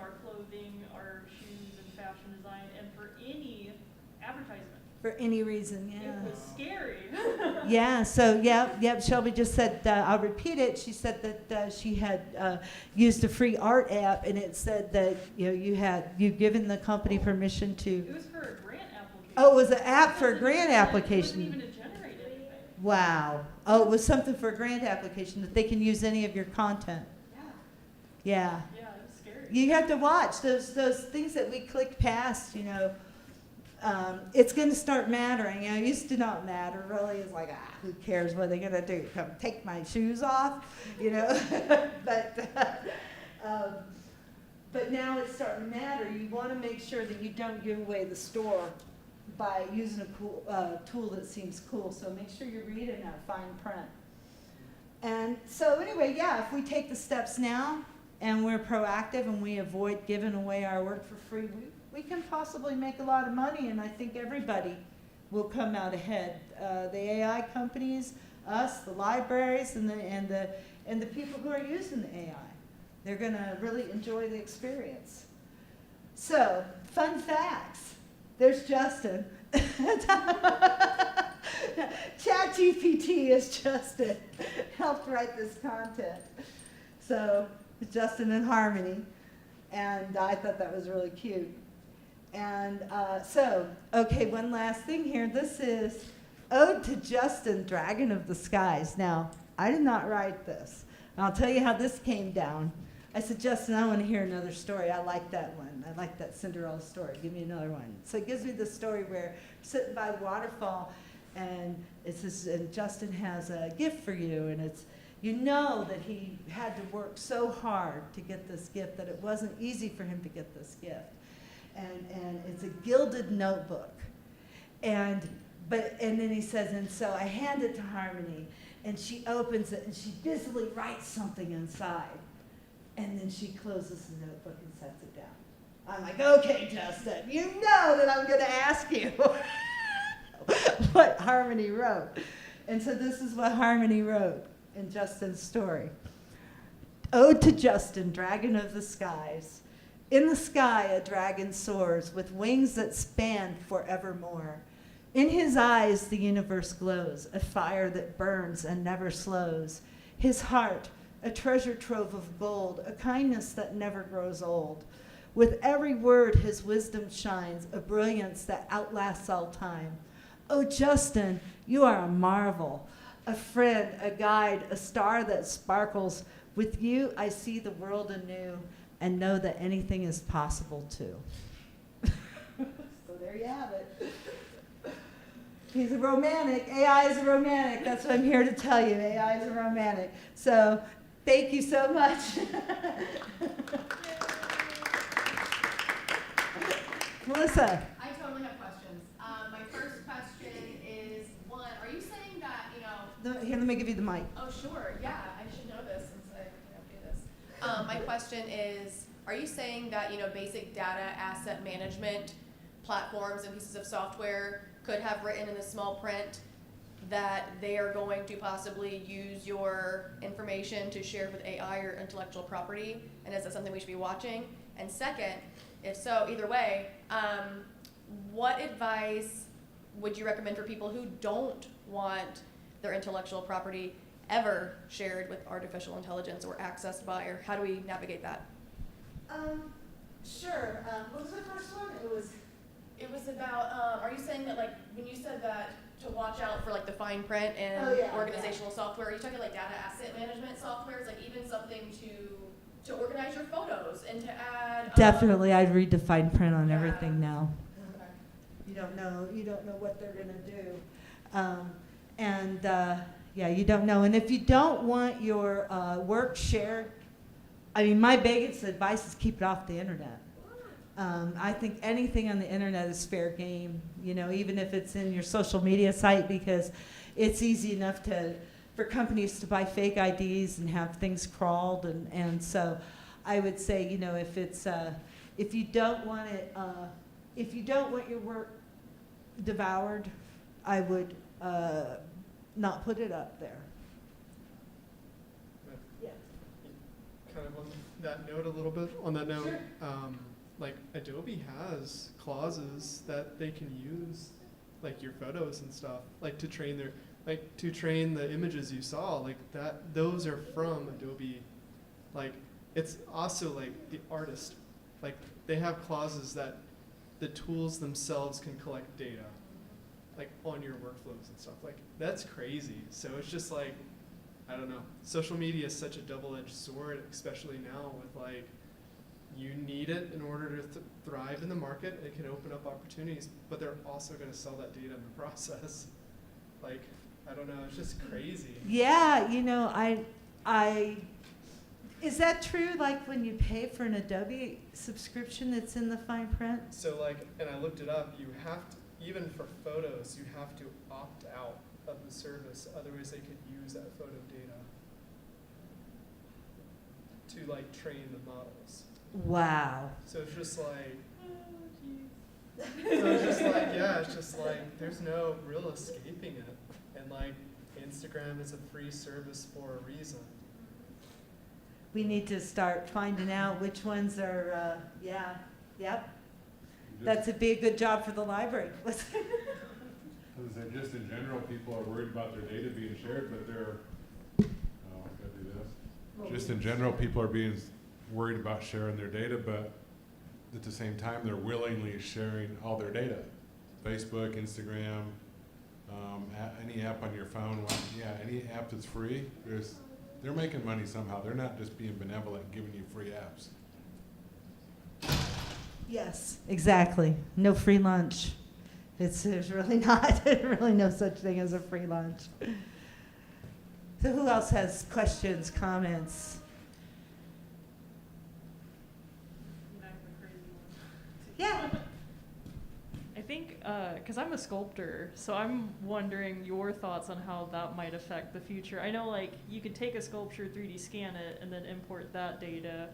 our clothing, our shoes and fashion design, and for any advertisement. For any reason, It yeah. was scary. Yeah, so, yep, Shelby just said, I'll repeat it, she said that she had used a free art app, and it said that, you've given the company permission to, It was for a grant application. oh, it was an app for a grant It application. wasn't even to generate anything. Wow. Oh, it was something for a grant application, that they can use any of your content. Yeah. Yeah, it was scary. You have to watch those things that we click past, it's going to start mattering. It used to not matter, really. It's like, who cares what they're going to do? Come take my shoes off, But now it's starting to matter. You want to make sure that you don't give away the store by using a cool tool that seems cool. So make sure you're reading that fine print. And so anyway, if we take the steps now and we're proactive and we avoid giving away our work for free, we can possibly make a lot of money, and I think everybody will come out ahead. The AI companies, us, the libraries, and the people who are using the AI. They're going to really enjoy the experience. So, fun facts. There's Justin. ChatGPT is Justin. Helped write this content. So, Justin and Harmony. And I thought that was really cute. And okay, one last thing here. This is Ode to Justin, Dragon of the Skies. Now, I did not write this. And I'll tell you how this came down. I said, Justin, I want to hear another story. I like that one. I like that Cinderella story. Give me another one. So it gives me the story where sitting by a waterfall, and it says, and Justin has a gift for you, and it's, that he had to work so hard to get this gift that it wasn't easy for him to get this gift. And it's a gilded notebook. And then he says, and so I hand it to Harmony, and she opens it, and she busily writes something inside. And then she closes the notebook and sets it down. I'm like, okay, Justin, you know that I'm going to ask you what Harmony wrote. And so this is what Harmony wrote in Justin's story. Ode to Justin, Dragon of the Skies. In the sky a dragon soars with wings that span forevermore. In his eyes the universe glows, a fire that burns and never slows. His heart, a treasure trove of gold, a kindness that never grows old. With every word his wisdom shines, a brilliance that outlasts all time. Oh, Justin, you are a marvel, a friend, a guide, a star that sparkles. With you I see the world anew and know that anything is possible too. So there you have it. He's a romantic. AI is a romantic. That's what I'm here to tell you. AI is a romantic. So thank you so much. Melissa. I totally have questions. My first question is, one, are you saying that, Here, let me give you the mic. oh, sure, yeah, I should know this since I do this. My question is, are you saying that, basic data asset management platforms and pieces of software could have written in the small print that they are going to possibly use your information to share with AI or intellectual property? And is that something we should be watching? And second, if so, either way, what advice would you recommend for people who don't want their intellectual property ever shared with artificial intelligence or accessed by, or how do we navigate that? Sure. What was the first one? It was about, are you saying that, like, when you said that to watch out for, like, the fine print and Oh, yeah, organizational software, are you talking, like, data asset management softwares, like even something to organize your photos and to add? Definitely, I'd read the fine print on Yeah. everything now. Okay. You don't know what they're going to do. You don't know. And if you don't want your work shared, my biggest advice is keep it off the internet. I think anything on the internet is fair game, even if it's in your social media site, because it's easy enough for companies to buy fake IDs and have things crawled. And so I would say, if you don't want your work devoured, I would not put it up there. Yeah. Kind of on that note a little bit, on that note, like Adobe has clauses that they can use, like your photos and stuff, like to train the images you saw, like that, those are from Adobe. Like, it's also like the artist, like they have clauses that the tools themselves can collect data, like on your workflows and stuff. Like, that's crazy. So it's just like, I don't know. Social media is such a double-edged sword, especially now with like, you need it in order to thrive in the market. It can open up opportunities, but they're also going to sell that data in the process. Like, I don't know. It's just crazy. Yeah, you know, I, is that true? Like when you pay for an Adobe subscription, that's in the fine print? So like, and I looked it up. You have to, even for photos, you have to opt out of the service. Otherwise, they could use that photo data to like train the models. Wow. So it's just like, Oh, so it's just like, yeah, it's just like, there's no real escaping it. And like, Instagram is a free service for a reason. We need to start finding out which ones are, yeah, yep. That'd be a good job for the library. I was gonna say, just in general, people are worried about their data being shared, but they're, oh, I gotta do this. Just in general, people are being worried about sharing their data, but at the same time, they're willingly sharing all their data. Facebook, Instagram, any app on your phone, yeah, any app that's free, they're making money somehow. They're not just being benevolent and giving you free apps. Yes, exactly. No free lunch. There's really not, really no such thing as a free lunch. So who else has questions, comments? You know, the crazy one. Yeah. I think, because I'm a sculptor, so I'm wondering your thoughts on how that might affect the future. I know, like, you could take a sculpture, 3D scan it, and then import that data,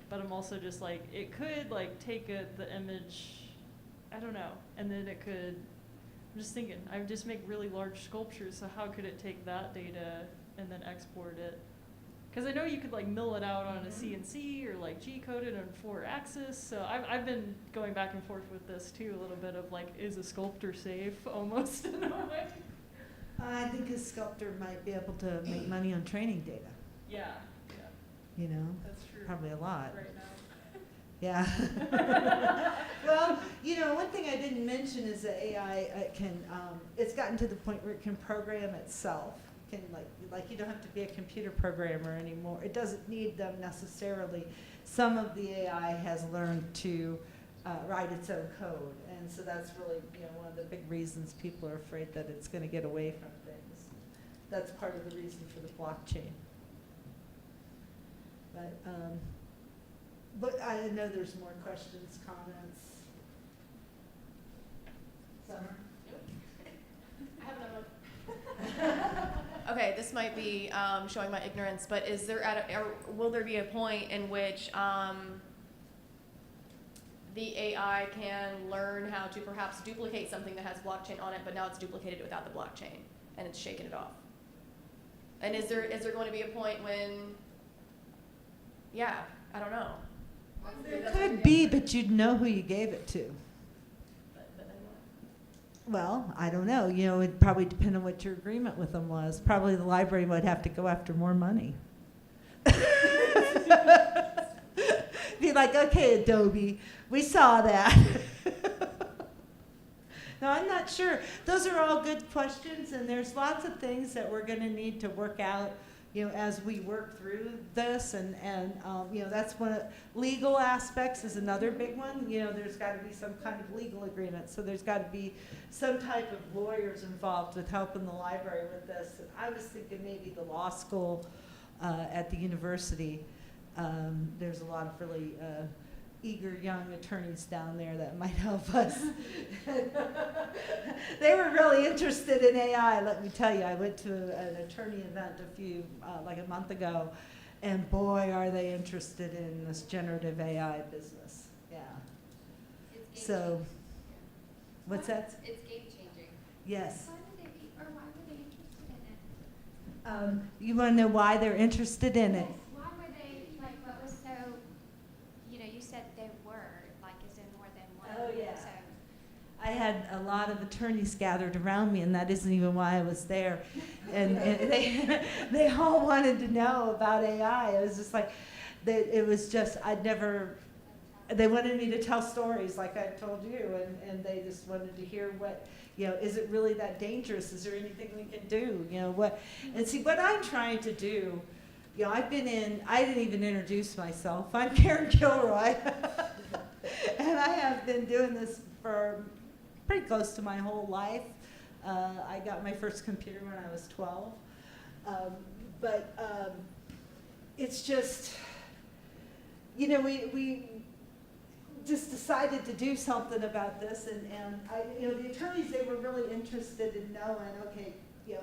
but I'm also just like, it could, like, take the image, I don't know, and then it could, I'm just thinking, I would just make really large sculptures, so how could it take that data and then export it? Because I know you could like mill it out on a CNC or like G-code it on 4-axis. So I've been going back and forth with this too, a little bit of like, is a sculptor safe almost in a way? I think a sculptor might be able to make money on training data, Yeah, you know, that's true. probably a lot. Right now. Yeah. Well, you know, one thing I didn't mention is that AI it's gotten to the point where it can program itself. Can like you don't have to be a computer programmer anymore. It doesn't need them necessarily. Some of the AI has learned to write its own code, and so that's really, you know, one of the big reasons people are afraid that it's going to get away from things. That's part of the reason for the blockchain. But I know there's more questions, comments. Summer? I have another one. Okay, this might be showing my ignorance, but is there will there be a point in which the AI can learn how to perhaps duplicate something that has blockchain on it, but now it's duplicated without the blockchain and it's shaken it off? And is there going to be a point when, yeah, I don't know. There could be, but you'd know who you gave it to. But then what? Well, I don't know. You know, it'd probably depend on what your agreement with them was. Probably the library would have to go after more money. Be like, okay, Adobe, we saw that. No, I'm not sure. Those are all good questions, and there's lots of things that we're going to need to work out, you know, as we work through this, and you know, that's one of legal aspects is another big one. You know, there's got to be some kind of legal agreement, so there's got to be some type of lawyers involved with helping the library with this. And I was thinking maybe the law school at the university. There's a lot of really eager young attorneys down there that might help us. They were really interested in AI, let me tell you. I went to an attorney event like a month ago, and boy, are they interested in this generative AI business. Yeah. So, what's that? It's game changing. Yes. Why would they be, or why were they interested in it? You want to know why they're interested in it? Yes, why were they, like, what was so I had a lot of attorneys gathered around me, and that isn't even why I was there. And they all wanted to know about AI. It was just like, it was just, they wanted me to tell stories like I told you, and they just wanted to hear what, is it really that dangerous? Is there anything we can do? And see, what I'm trying to do, I didn't even introduce myself. I'm Karen Kilroy, and I have been doing this for pretty close to my whole life. I got my first computer when I was 12. It's just, we just decided to do something about this, and the attorneys, they were really interested in knowing, okay,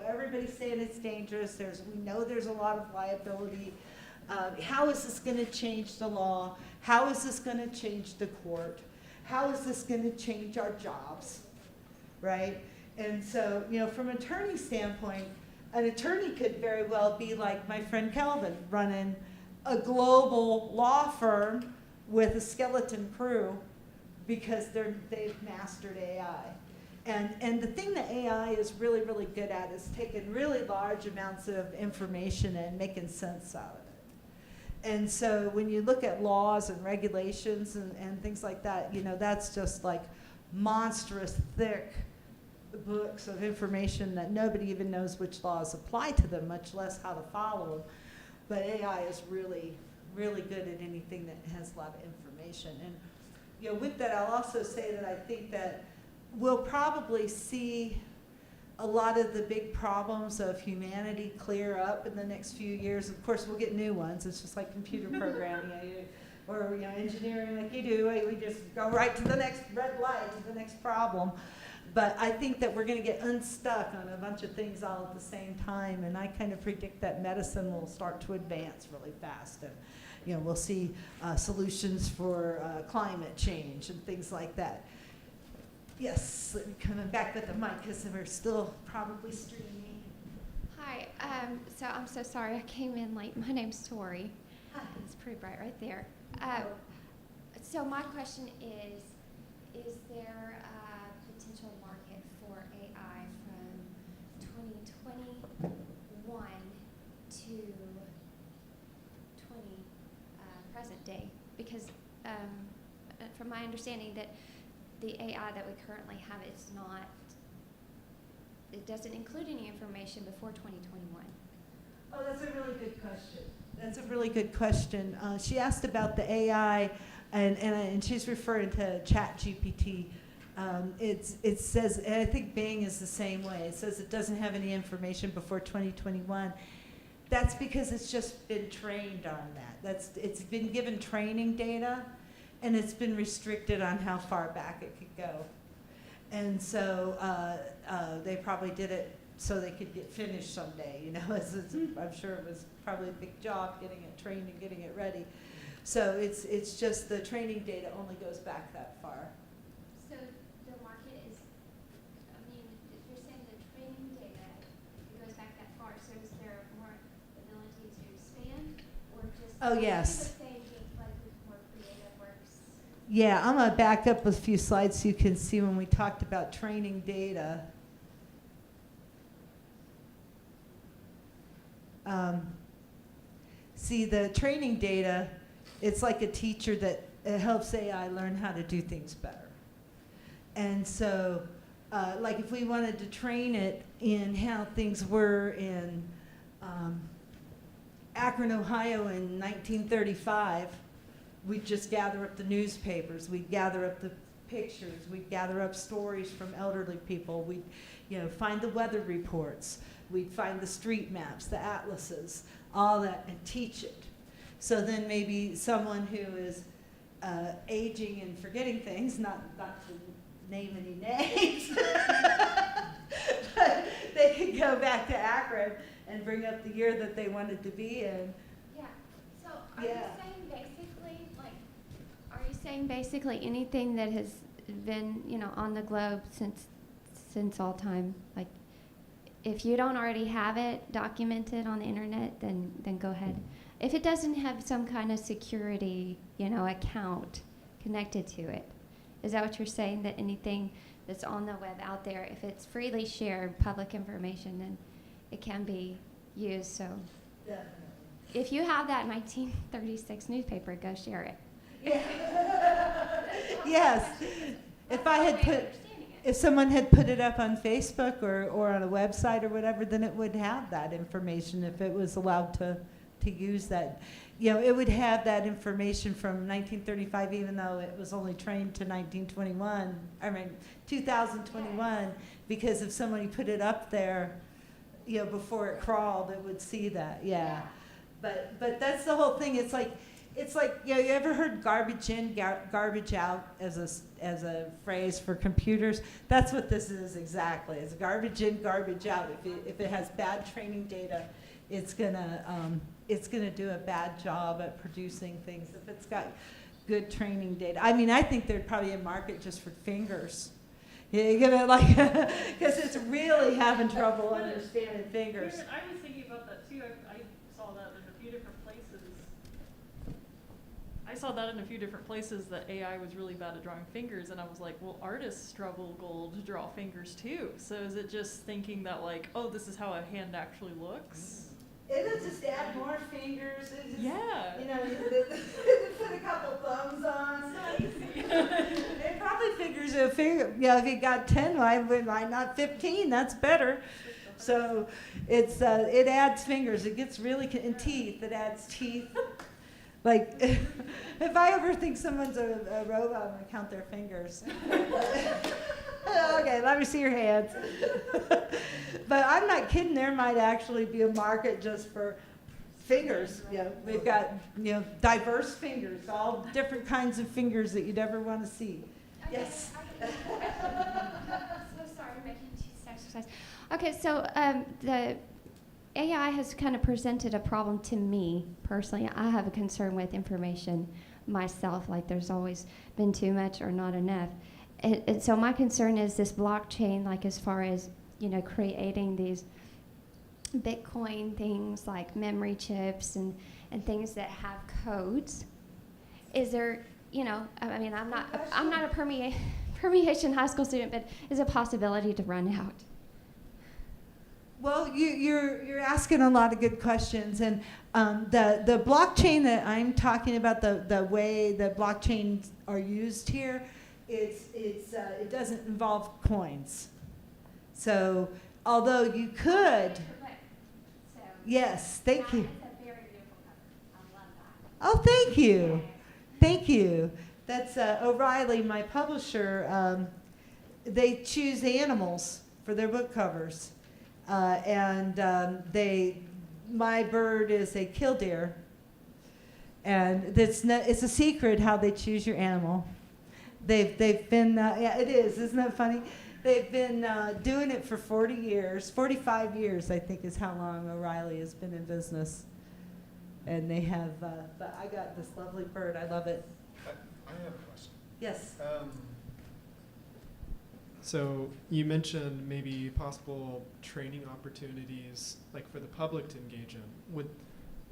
everybody's saying it's dangerous, we know there's a lot of liability. How is this gonna change the law? How is this gonna change the court? How is this gonna change our jobs, right? And so, from an attorney standpoint, an attorney could very well be like my friend Calvin, running a global law firm with a skeleton crew because they've mastered AI. And the thing that AI is really, really good at is taking really large amounts of information and making sense out of it. And so when you look at laws and regulations and things like that, that's just like monstrous, thick books of information that nobody even knows which laws apply to them, much less how to follow them. But AI is really, really good at anything that has a lot of information. And with that, I'll also say that I think that we'll probably see a lot of the big problems of humanity clear up in the next few years. Of course, we'll get new ones. It's just like computer programming or engineering like you do. We just go right to the next red light, to the next problem. But I think that we're going to get unstuck on a bunch of things all at the same time, and I kind of predict that medicine will start to advance really fast. And we'll see solutions for climate change and things like that. Yes, let me come back with the mic because we're still probably streaming. Hi, so I'm so sorry I came in late. My name's Tori. Hi. It's pretty bright right there. So my question is there a potential market for AI from 2021 to present day? Because from my understanding that the AI that we currently have it doesn't include any information before 2021. Oh, that's a really good question. That's a really good question. She asked about the AI, and she's referring to ChatGPT. It says, and I think Bing is the same way. It says it doesn't have any information before 2021. That's because it's just been trained on that. It's been given training data, and it's been restricted on how far back it could go. And so they probably did it so they could get finished someday. I'm sure it was probably a big job getting it trained and getting it ready. So it's just the training data only goes back that far. So the market is, if you're saying the training data goes back that far, so is there more ability to expand, or just Oh, yes. the same things like with more creative works? Yeah, I'm going to back up a few slides so you can see when we talked about training data. See, the training data, it's like a teacher that helps AI learn how to do things better. And so, like if we wanted to train it in how things were in Akron, Ohio in 1935, we'd just gather up the newspapers, we'd gather up the pictures, we'd gather up stories from elderly people, we'd find the weather reports, we'd find the street maps, the atlases, all that, and teach it. So then maybe someone who is aging and forgetting things, not to name any names, but they could go back to Akron and bring up the year that they wanted to be in. Yeah. So are Yeah. you saying basically anything that has been, on the globe since all time, like if you don't already have it documented on the internet, then go ahead. If it doesn't have some kind of security, account connected to it, is that what you're saying? That anything that's on the web out there, if it's freely shared public information, then it can be used. So Definitely. if you have that 1936 newspaper, go share it. Yes. If I had put, if someone had put it up on Facebook or on a website or whatever, then it would have that information if it was allowed to use that. You know, it would have that information from 1935, even though it was only trained to 2021, because if somebody put it up there, you know, before it crawled, it would see that, yeah. But that's the whole thing. It's like, you know, you ever heard garbage in, garbage out as a phrase for computers? That's what this is exactly. It's garbage in, garbage out. If it has bad training data, it's gonna do a bad job at producing things. If it's got good training data, I mean, I think there'd probably be a market just for fingers. You give it like, because it's really having trouble understanding fingers. I was thinking about that too. I saw that in a few different places. I saw that in a few different places that AI was really bad at drawing fingers, and I was like, well, artists struggle to draw fingers too. So is it just thinking that like, oh, this is how a hand actually looks? It'll just add more fingers. It just, Yeah. You know, put a couple thumbs on. It probably figures a figure. Yeah, if you got 10, why not 15? That's better. So it adds fingers. It gets really and teeth. It adds teeth. Like if I ever think someone's a robot, I'm gonna count their fingers. Okay, let me see your hands. But I'm not kidding. There might actually be a market just for fingers. You know, we've got, you know, diverse fingers, all different kinds of fingers that you'd ever want to see. Yes. So sorry, making you exercise. Okay, so the AI has kind of presented a problem to me personally. I have a concern with information myself, like there's always been too much or not enough. And so my concern is this blockchain, like as far as, you know, creating these Bitcoin things like memory chips and things that have codes. Is there, you know, I mean, I'm not a permeation high school student, but is a possibility to run out? Well, you're asking a lot of good questions, and the blockchain that I'm talking about, the way that blockchains are used here, it doesn't involve coins. So although you could, yes, thank you. Oh, thank you, thank you. That's O'Reilly, my publisher. They choose animals for their book covers. My bird is a killdeer, and it's a secret how they choose your animal. They've been yeah, it is, isn't that funny? They've been doing it for 45 years, I think, is how long O'Reilly has been in business. And they have, but I got this lovely bird. I love it. I have a question. Yes. So you mentioned maybe possible training opportunities, like for the public to engage in. Would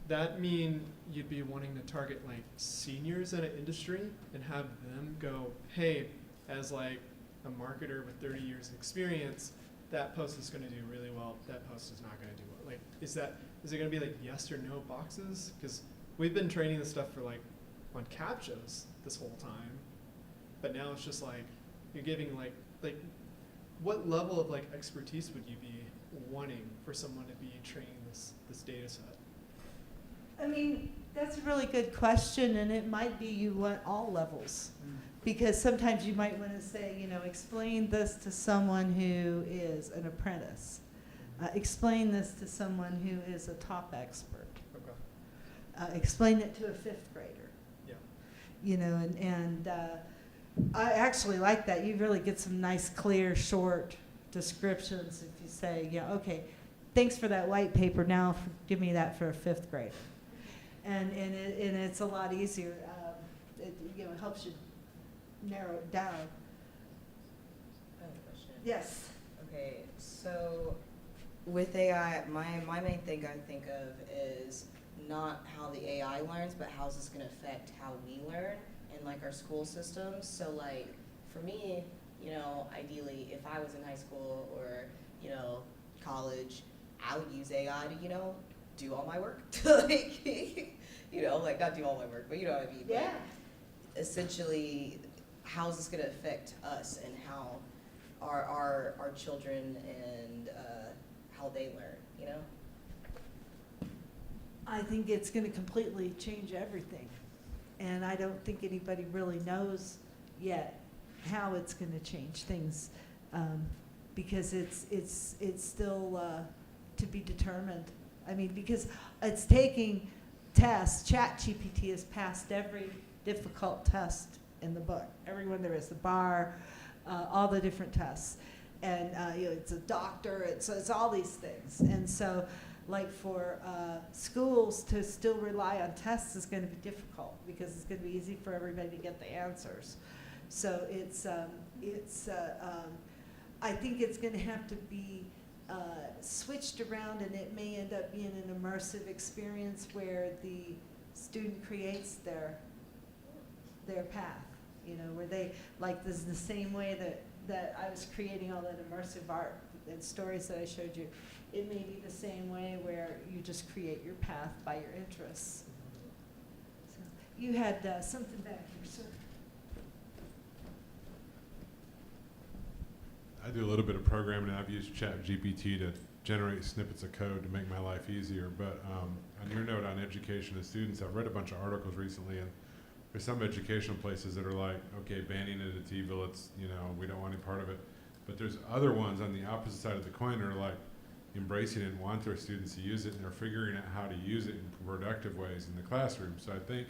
that mean you'd be wanting to target like seniors in an industry and have them go, hey, as like a marketer with 30 years of experience, that post is going to do really well, that post is not going to do well. Like, is it going to be like yes or no boxes? Because we've been training this stuff for like on CAPTCHAs this whole time, but now it's just like you're giving like what level of like expertise would you be wanting for someone to be training this data set? I mean, that's a really good question, and it might be you want all levels. Because sometimes you might want to say, you know, explain this to someone who is an apprentice. Explain this to someone who is a top expert. Okay. Explain it to a 5th grader. Yeah. You know, and I actually like that. You really get some nice, clear, short descriptions if you say, yeah, okay, thanks for that white paper. Now give me that for a 5th grader. And it's a lot easier. It helps you narrow it down. I have a question. Yes. Okay, so with AI, my main thing I think of is not how the AI learns, but how is this going to affect how we learn in like our school systems. So like for me, You know, ideally, if I was in high school or, you know, college, I would use AI to, you know, do all my work. Like, you know, like not do all my work, but you know what I mean? Yeah. Like, essentially, how's this going to affect us and how our children and how they learn, you know? I think it's going to completely change everything. And I don't think anybody really knows yet how it's going to change things, because it's still to be determined. I mean, because it's taking tests. ChatGPT has passed every difficult test in the book. Everyone there is, the bar, all the different tests. And you know, it's a doctor, it's all these things. And so, like for schools to still rely on tests is going to be difficult because it's going to be easy for everybody to get the answers. So I think it's going to have to be switched around, and it may end up being an immersive experience where the student creates their path. You know, where they, like this is the same way that I was creating all that immersive art and stories that I showed you. It may be the same way where you just create your path by your interests. So you had something back here, sir. I do a little bit of programming, and I've used ChatGPT to generate snippets of code to make my life easier. But on your note on education and students, I've read a bunch of articles recently, and there's some educational places that are like, okay, banning it at TVille, it's, you know, we don't want any part of it. But there's other ones on the opposite side of the coin that are like embracing it and want their students to use it, and they're figuring out how to use it in productive ways in the classroom. So I think,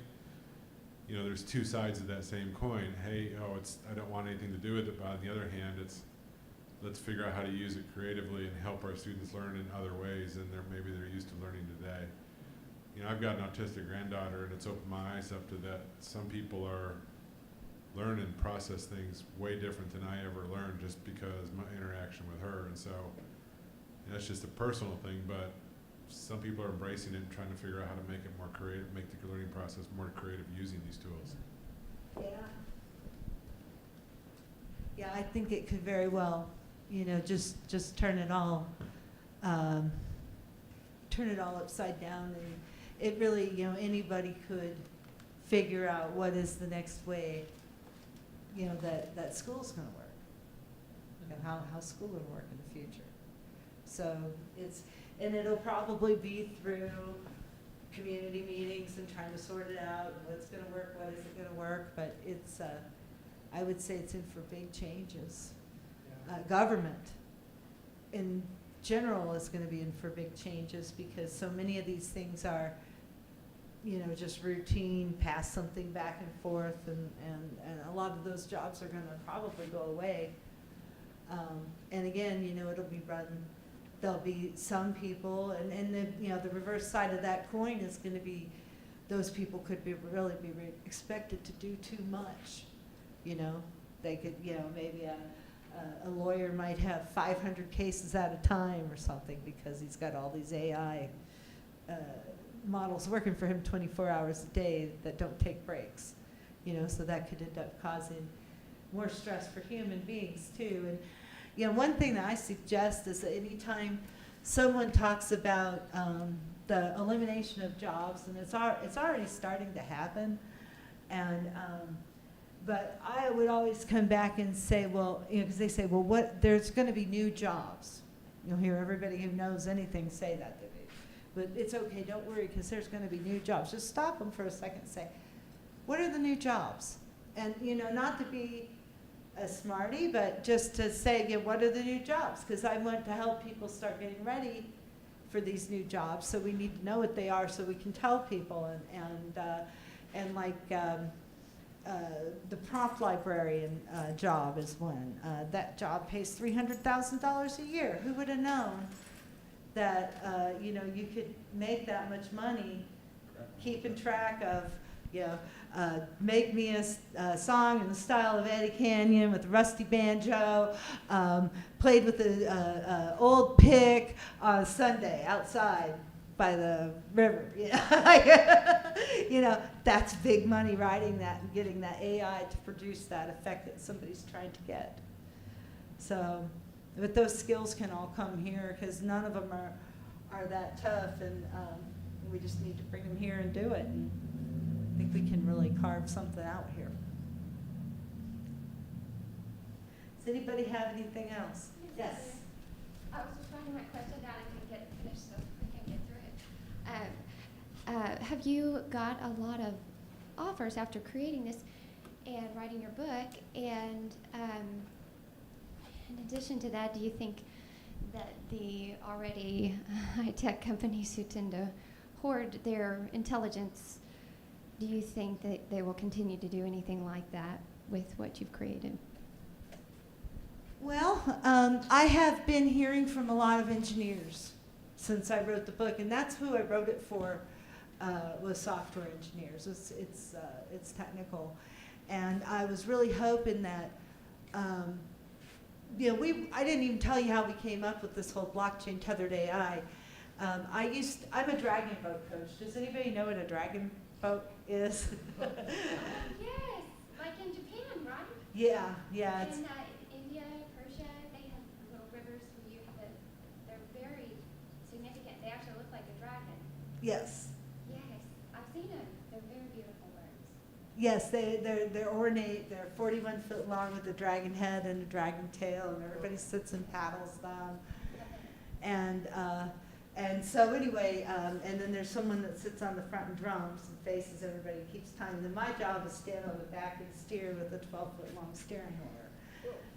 you know, there's two sides of that same coin. Hey, I don't want anything to do with it. But on the other hand, let's figure out how to use it creatively and help our students learn in other ways than maybe they're used to learning today. You know, I've got an autistic granddaughter, and it's opened my eyes up to that. Some people are learn and process things way different than I ever learned just because my interaction with her. And so that's just a personal thing, but some people are embracing it and trying to figure out how to make it more creative, make the learning process more creative using these tools. Yeah. Yeah, I think it could very well, you know, just turn it all upside down, and it really, you know, anybody could figure out what is the next way, you know, that school's going to work, and how school will work in the future. So and it'll probably be through community meetings and trying to sort it out, and what's going to work, what isn't going to work, but it's, I would say it's in for big changes. Government in general is going to be in for big changes because so many of these things are, you know, just routine, pass something back and forth, and a lot of those jobs are going to probably go away. And again, you know, it'll be run, there'll be some people, and the, you know, the reverse side of that coin is going to be those people could be really be expected to do too much. You know, they could, you know, maybe a lawyer might have 500 cases at a time or something because he's got all these AI models working for him 24 hours a day that don't take breaks. You know, so that could end up causing more stress for human beings too. And you know, one thing that I suggest is that anytime someone talks about the elimination of jobs, and it's already starting to happen, and but I would always come back and say, well, you know, because they say, well, there's going to be new jobs. You'll hear everybody who knows anything say that to me. But it's okay, don't worry, because there's going to be new jobs. Just stop them for a second and say, what are the new jobs? And, you know, not to be a smarty, but just to say, yeah, what are the new jobs? Because I want to help people start getting ready for these new jobs, so we need to know what they are so we can tell people. And like the prompt librarian job is one. That job pays $300,000 a year. Who would have known that you know, you could make that much money keeping track of, you know, make me a song in the style of Eddie Canyon with a rusty banjo, played with an old pick on Sunday outside by the river. You know, that's big money writing that and getting that AI to produce that effect that somebody's trying to get. So, but those skills can all come here because none of them are that tough, and we just need to bring them here and do it. And I think we can really carve something out here. Does anybody have anything else? Yes. I was just writing my question down and couldn't get it finished, so we can get through it. Have you got a lot of offers after creating this and writing your book? And in addition to that, do you think that the already high-tech companies who tend to hoard their intelligence, do you think that they will continue to do anything like that with what you've created? Well, I have been hearing from a lot of engineers since I wrote the book, and that's who I wrote it for, was software engineers. It's technical, and I was really hoping that, you know, I didn't even tell you how we came up with this whole blockchain tethered AI. I'm a dragon boat coach. Does anybody know what a dragon boat is? Yes, like in Japan, right? Yeah. It's, In India, Persia, they have little rivers where you have they're very significant. They actually look like a dragon. yes. Yes, I've seen them. They're very beautiful birds. Yes, they're ornate. They're 41 foot long with a dragon head and a dragon tail, and everybody sits and paddles them. And so anyway, and then there's someone that sits on the front and drums and faces everybody and keeps time. Then my job is stand on the back and steer with a 12-foot long steering oar.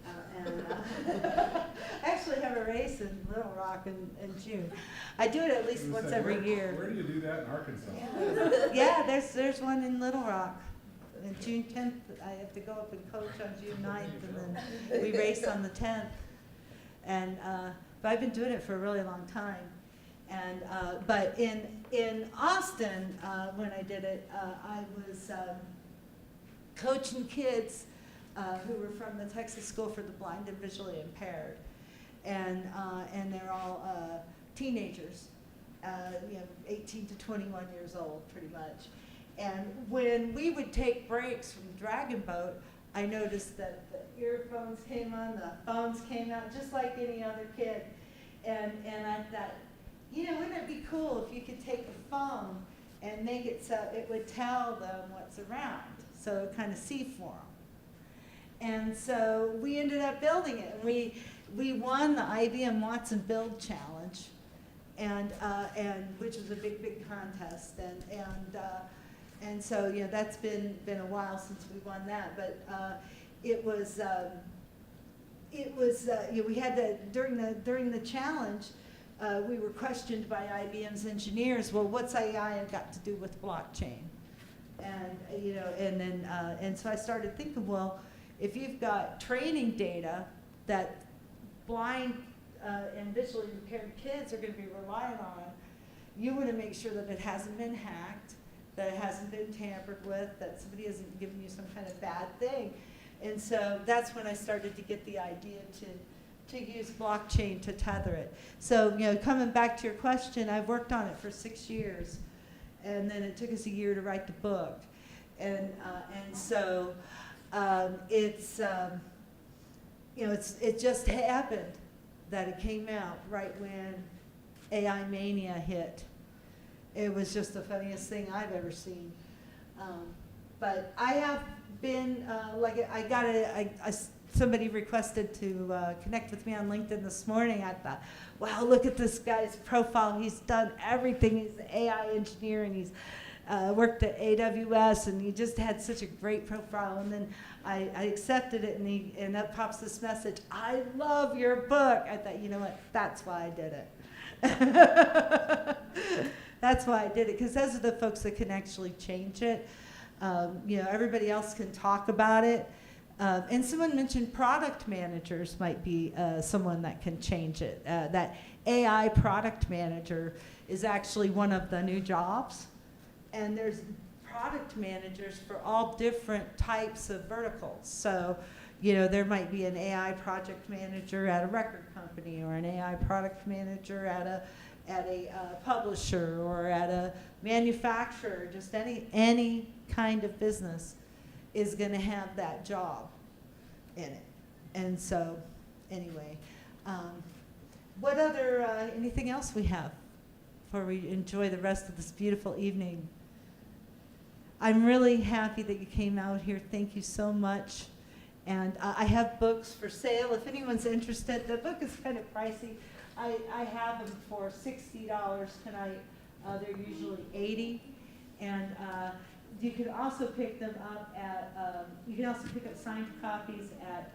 I actually have a race in Little Rock in June. I do it at least once every year. Where do you do that in Arkansas? Yeah, there's one in Little Rock. And June 10th, I have to go up and coach on June 9th, and then we race on the 10th. And but I've been doing it for a really long time. And but in Austin, when I did it, I was coaching kids who were from the Texas School for the Blind and Visually Impaired, and they're all teenagers, 18 to 21 years old, pretty much. And when we would take breaks from Dragon Boat, I noticed that the earphones came on, the phones came out, just like any other kid. And I thought, wouldn't it be cool if you could take a phone and make it so it would tell them what's around, so it kind of see for them. And so we ended up building it. And we won the IBM Watson Build Challenge, and which was a big contest. And so that's been a while since we won that. But it was we had to during the challenge. We were questioned by IBM's engineers. Well, what's AI got to do with blockchain? And and so I started thinking, well, if you've got training data that blind and visually impaired kids are going to be relying on, you want to make sure that it hasn't been hacked, that it hasn't been tampered with, that somebody hasn't given you some kind of bad thing. And so that's when I started to get the idea to use blockchain to tether it. So, coming back to your question, I've worked on it for 6 years, and then it took us a year to write the book. And so it just happened that it came out right when AI mania hit. It was just the funniest thing I've ever seen. But I have been, somebody requested to connect with me on LinkedIn this morning. I thought, wow, look at this guy's profile. He's done everything. He's an AI engineer, and he's worked at AWS, and he just had such a great profile. And then I accepted it, and up pops this message, I love your book. I thought, you know what, that's why I did it. That's why I did it, because those are the folks that can actually change it. Everybody else can talk about it. And someone mentioned product managers might be someone that can change it. That AI product manager is actually one of the new jobs. And there's product managers for all different types of verticals. So, there might be an AI project manager at a record company, or an AI product manager at a publisher, or at a manufacturer. Just any kind of business is going to have that job in it. And so anyway. What other, anything else we have before we enjoy the rest of this beautiful evening? I'm really happy that you came out here. Thank you so much. And I have books for sale if anyone's interested. The book is kind of pricey. I have them for $60 tonight. They're usually $80. And you can also pick them up at, you can also pick up signed copies at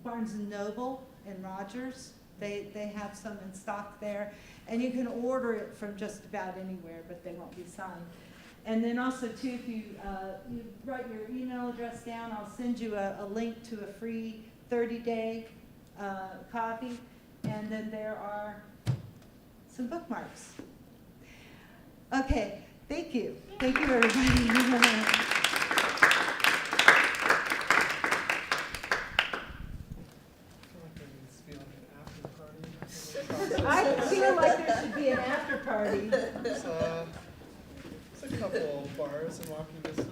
Barnes & Noble and Rogers. They have some in stock there. And you can order it from just about anywhere, but they won't be signed. And then also, too, if you write your email address down, I'll send you a link to a free 30-day copy. And then there are some bookmarks. Okay, thank you. Thank you, everybody. I feel like there should be an after party. There's a couple bars in walking distance.